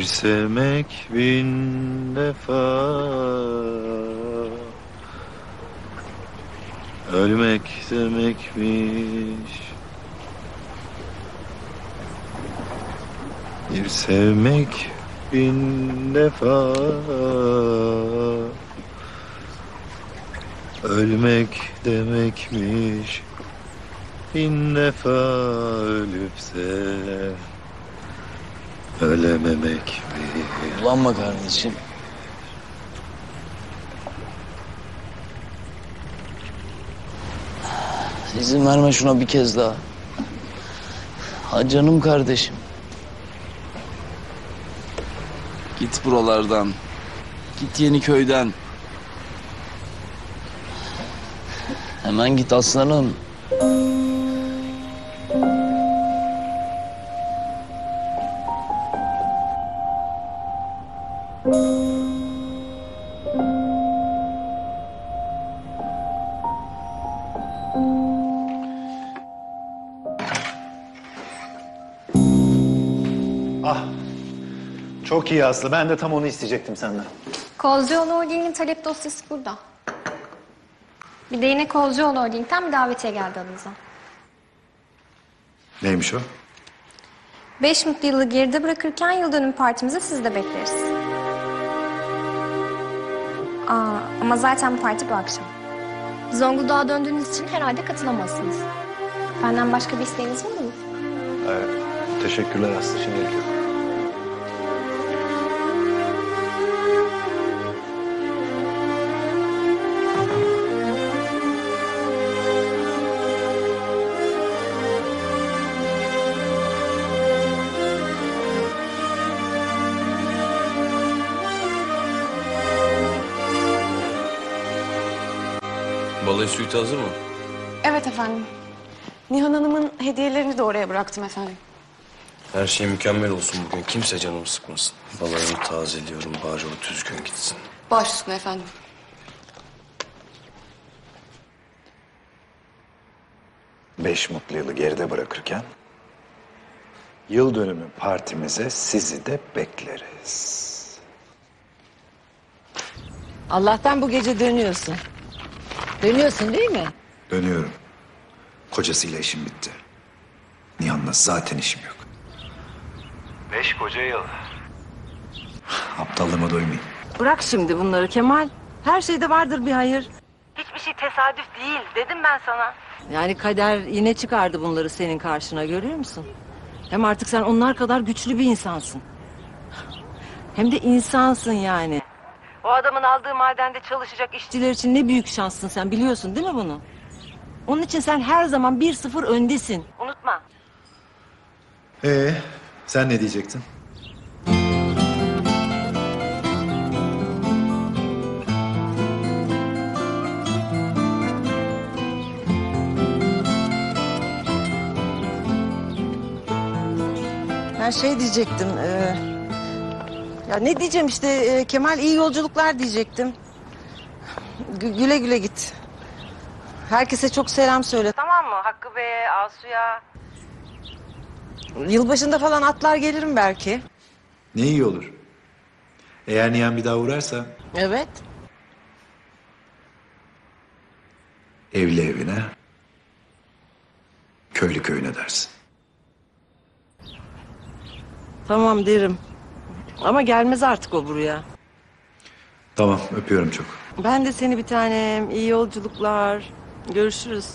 sevmek bin defa, ölmek demekmiş. Bir sevmek bin defa, ölmek demekmiş. Bin defa ölüpse ölememek mi? Ulanma kardeşim. İzin verme şuna bir kez daha. Ha canım kardeşim. Git buralardan. Git Yeniköy'den. Hemen git aslanım. Ah, çok iyi Aslı. Ben de tam onu isteyecektim senden. Kozcuoğlu Holding'in talep dosyası burada. Bir de yine Kozcuoğlu Holding'den bir davetiye geldi adınıza. Neymiş o? 5 mutlu yılı geride bırakırken yıl dönümü partimize sizi de bekleriz. Ama zaten bu parti bu akşam. Zonguldak'a döndüğünüz için herhalde katılamazsınız. Benden başka bir isteğiniz var mı? Evet. Teşekkürler Aslı. Şimdilik yok. Balayı suite hazır mı? Evet efendim. Nihan Hanım'ın hediyelerini de oraya bıraktım efendim. Her şey mükemmel olsun bugün. Kimse canımı sıkmasın. Balayını tazeliyorum. Bari o düzgün gitsin. Baş üstüne efendim. Beş mutlu yılı geride bırakırken yıl dönümü partimize sizi de bekleriz. Allah'tan bu gece dönüyorsun. Dönüyorsun değil mi? Dönüyorum. Kocasıyla işim bitti. Nihan'la zaten işim yok. 5 koca yıl. Aptallığıma doymayın. Bırak şimdi bunları Kemal. Her şeyde vardır bir hayır. Hiçbir şey tesadüf değil dedim ben sana. Yani kader yine çıkardı bunları senin karşına, görüyor musun? Hem artık sen onlar kadar güçlü bir insansın. Hem de insansın yani. O adamın aldığı madende çalışacak işçiler için ne büyük şanssın sen, biliyorsun değil mi bunu? Onun için sen her zaman 1-0 öndesin. Unutma. Sen ne diyecektin? Ben şey diyecektim. Ya ne diyeceğim işte, Kemal iyi yolculuklar diyecektim. Güle güle git. Herkese çok selam söyle. Tamam mı? Hakkı Bey'e, Asu'ya. Yılbaşında falan atlar gelirim belki. Ne iyi olur. Eğer Nihan bir daha uğrarsa Evet. evli evine, köylü köyüne dersin. Tamam derim. Ama gelmez artık o buraya. Tamam, öpüyorum çok. Ben de seni bir tanem. İyi yolculuklar. Görüşürüz.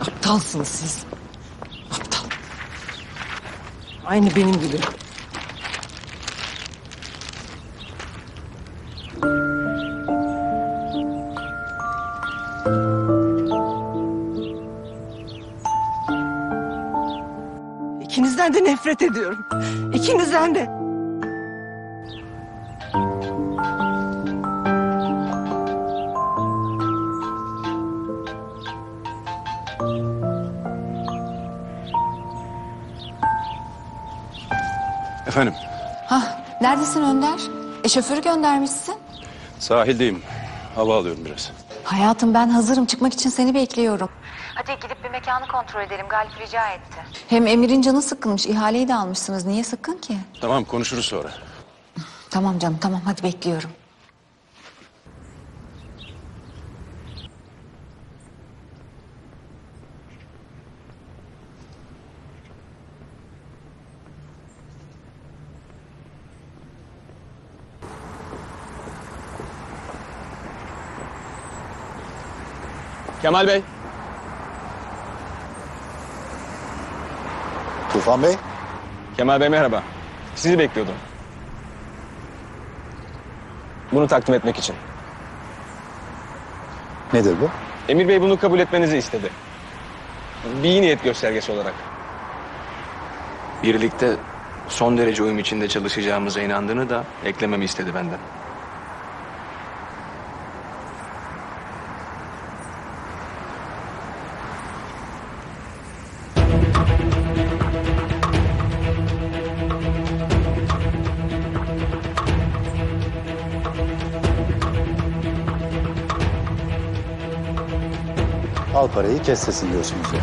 Aptalsınız siz. Aptal. Aynı benim gibi. İkinizden de nefret ediyorum. İkinizden de. Efendim, Hah, neredesin Önder? Şoförü göndermişsin. sahildeyim. Hava alıyorum biraz. Hayatım ben hazırım. Çıkmak için seni bekliyorum. Hadi gidip bir mekanı kontrol edelim. Galip rica etti. Hem Emir'in canı sıkkınmış. İhaleyi de almışsınız. Niye sıkkın ki? Tamam konuşuruz sonra. Tamam canım tamam. Hadi bekliyorum. Kemal Bey. Tufan Bey. Kemal Bey merhaba. Sizi bekliyordum. Bunu takdim etmek için. Nedir bu? Emir Bey bunu kabul etmenizi istedi. Bir iyi niyet göstergesi olarak. Birlikte son derece uyum içinde çalışacağımıza inandığını da eklememi istedi benden. Al parayı kes sesini diyorsunuz ya.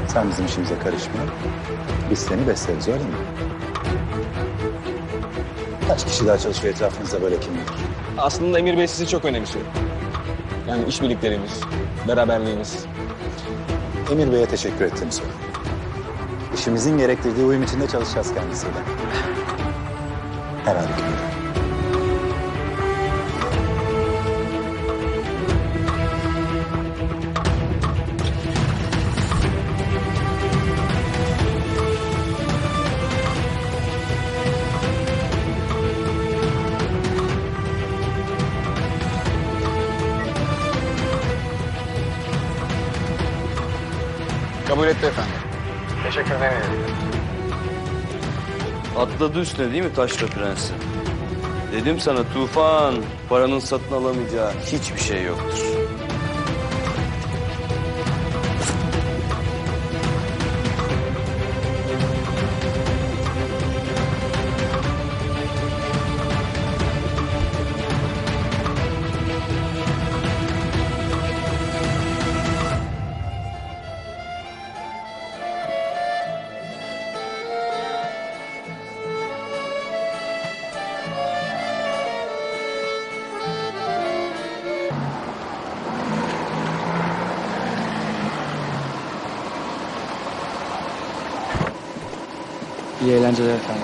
Sen bizim işimize karışma. Biz seni besleriz öyle mi? Kaç kişi daha çalışıyor etrafınızda böyle kim bilir? Aslında Emir Bey sizi çok önemsiyor. Yani işbirliklerimiz, beraberliğimiz. Emir Bey'e teşekkür ettiğimi söyle. İşimizin gerektirdiği uyum içinde çalışacağız kendisiyle. Herhalde. Kabul etti efendim. Teşekkür ederim. Atladı üstüne değil mi taşra prensi? Dedim sana Tufan, paranın satın alamayacağı hiçbir şey yoktur. İyi eğlenceler efendim.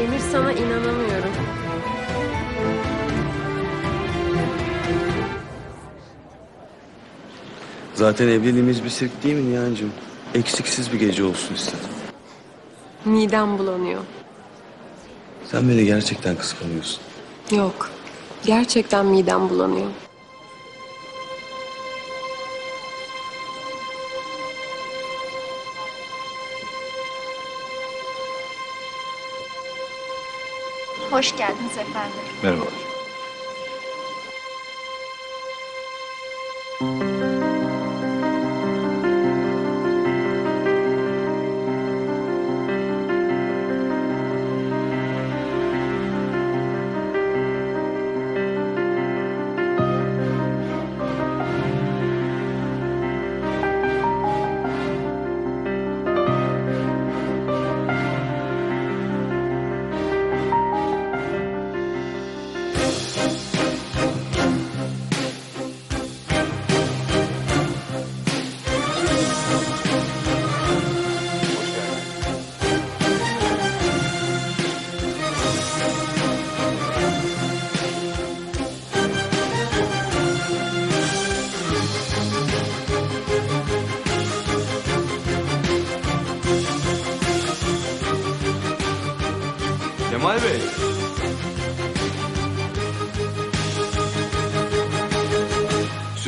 Emir sana inanamıyorum. Zaten evliliğimiz bir sirk değil mi Nihan'cığım? Eksiksiz bir gece olsun istedim. Midem bulanıyor. Sen beni gerçekten kıskanıyorsun. Yok. Gerçekten midem bulanıyor. Hoş geldiniz efendim. Merhabalar. Kemal Bey.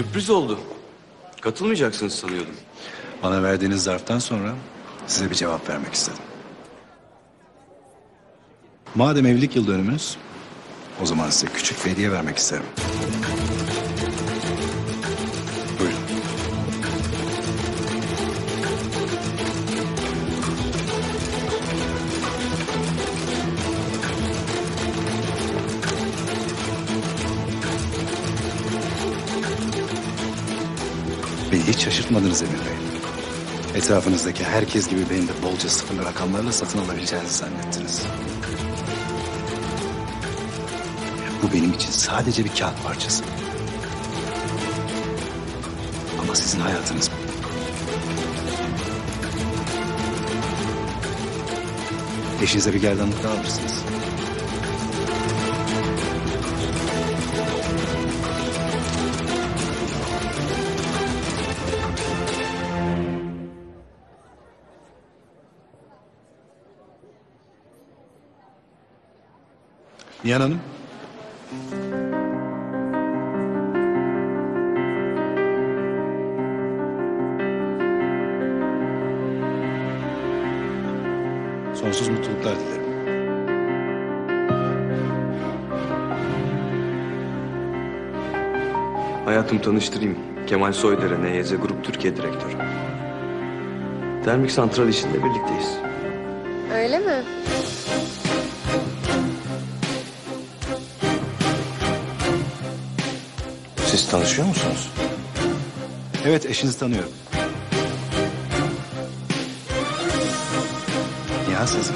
Sürpriz oldu. Katılmayacaksınız sanıyordum. Bana verdiğiniz zarftan sonra size bir cevap vermek istedim. Madem evlilik yıl dönümünüz, o zaman size küçük bir hediye vermek isterim. Buyurun. Beni hiç şaşırtmadınız Emir Bey. Etrafınızdaki herkes gibi benim de bolca sıfırlı rakamlarla satın alabileceğinizi zannettiniz. Bu benim için sadece bir kağıt parçası. Ama sizin hayatınız bu. Eşinize bir gerdanlık daha alırsınız. Nihan Hanım. Sonsuz mutluluklar dilerim. Hayatım, tanıştırayım. Kemal Soydere, NYZ Grup Türkiye Direktörü. Termik santral işinde birlikteyiz. Öyle mi? Siz tanışıyor musunuz? Evet, eşinizi tanıyorum. Nihan sizin.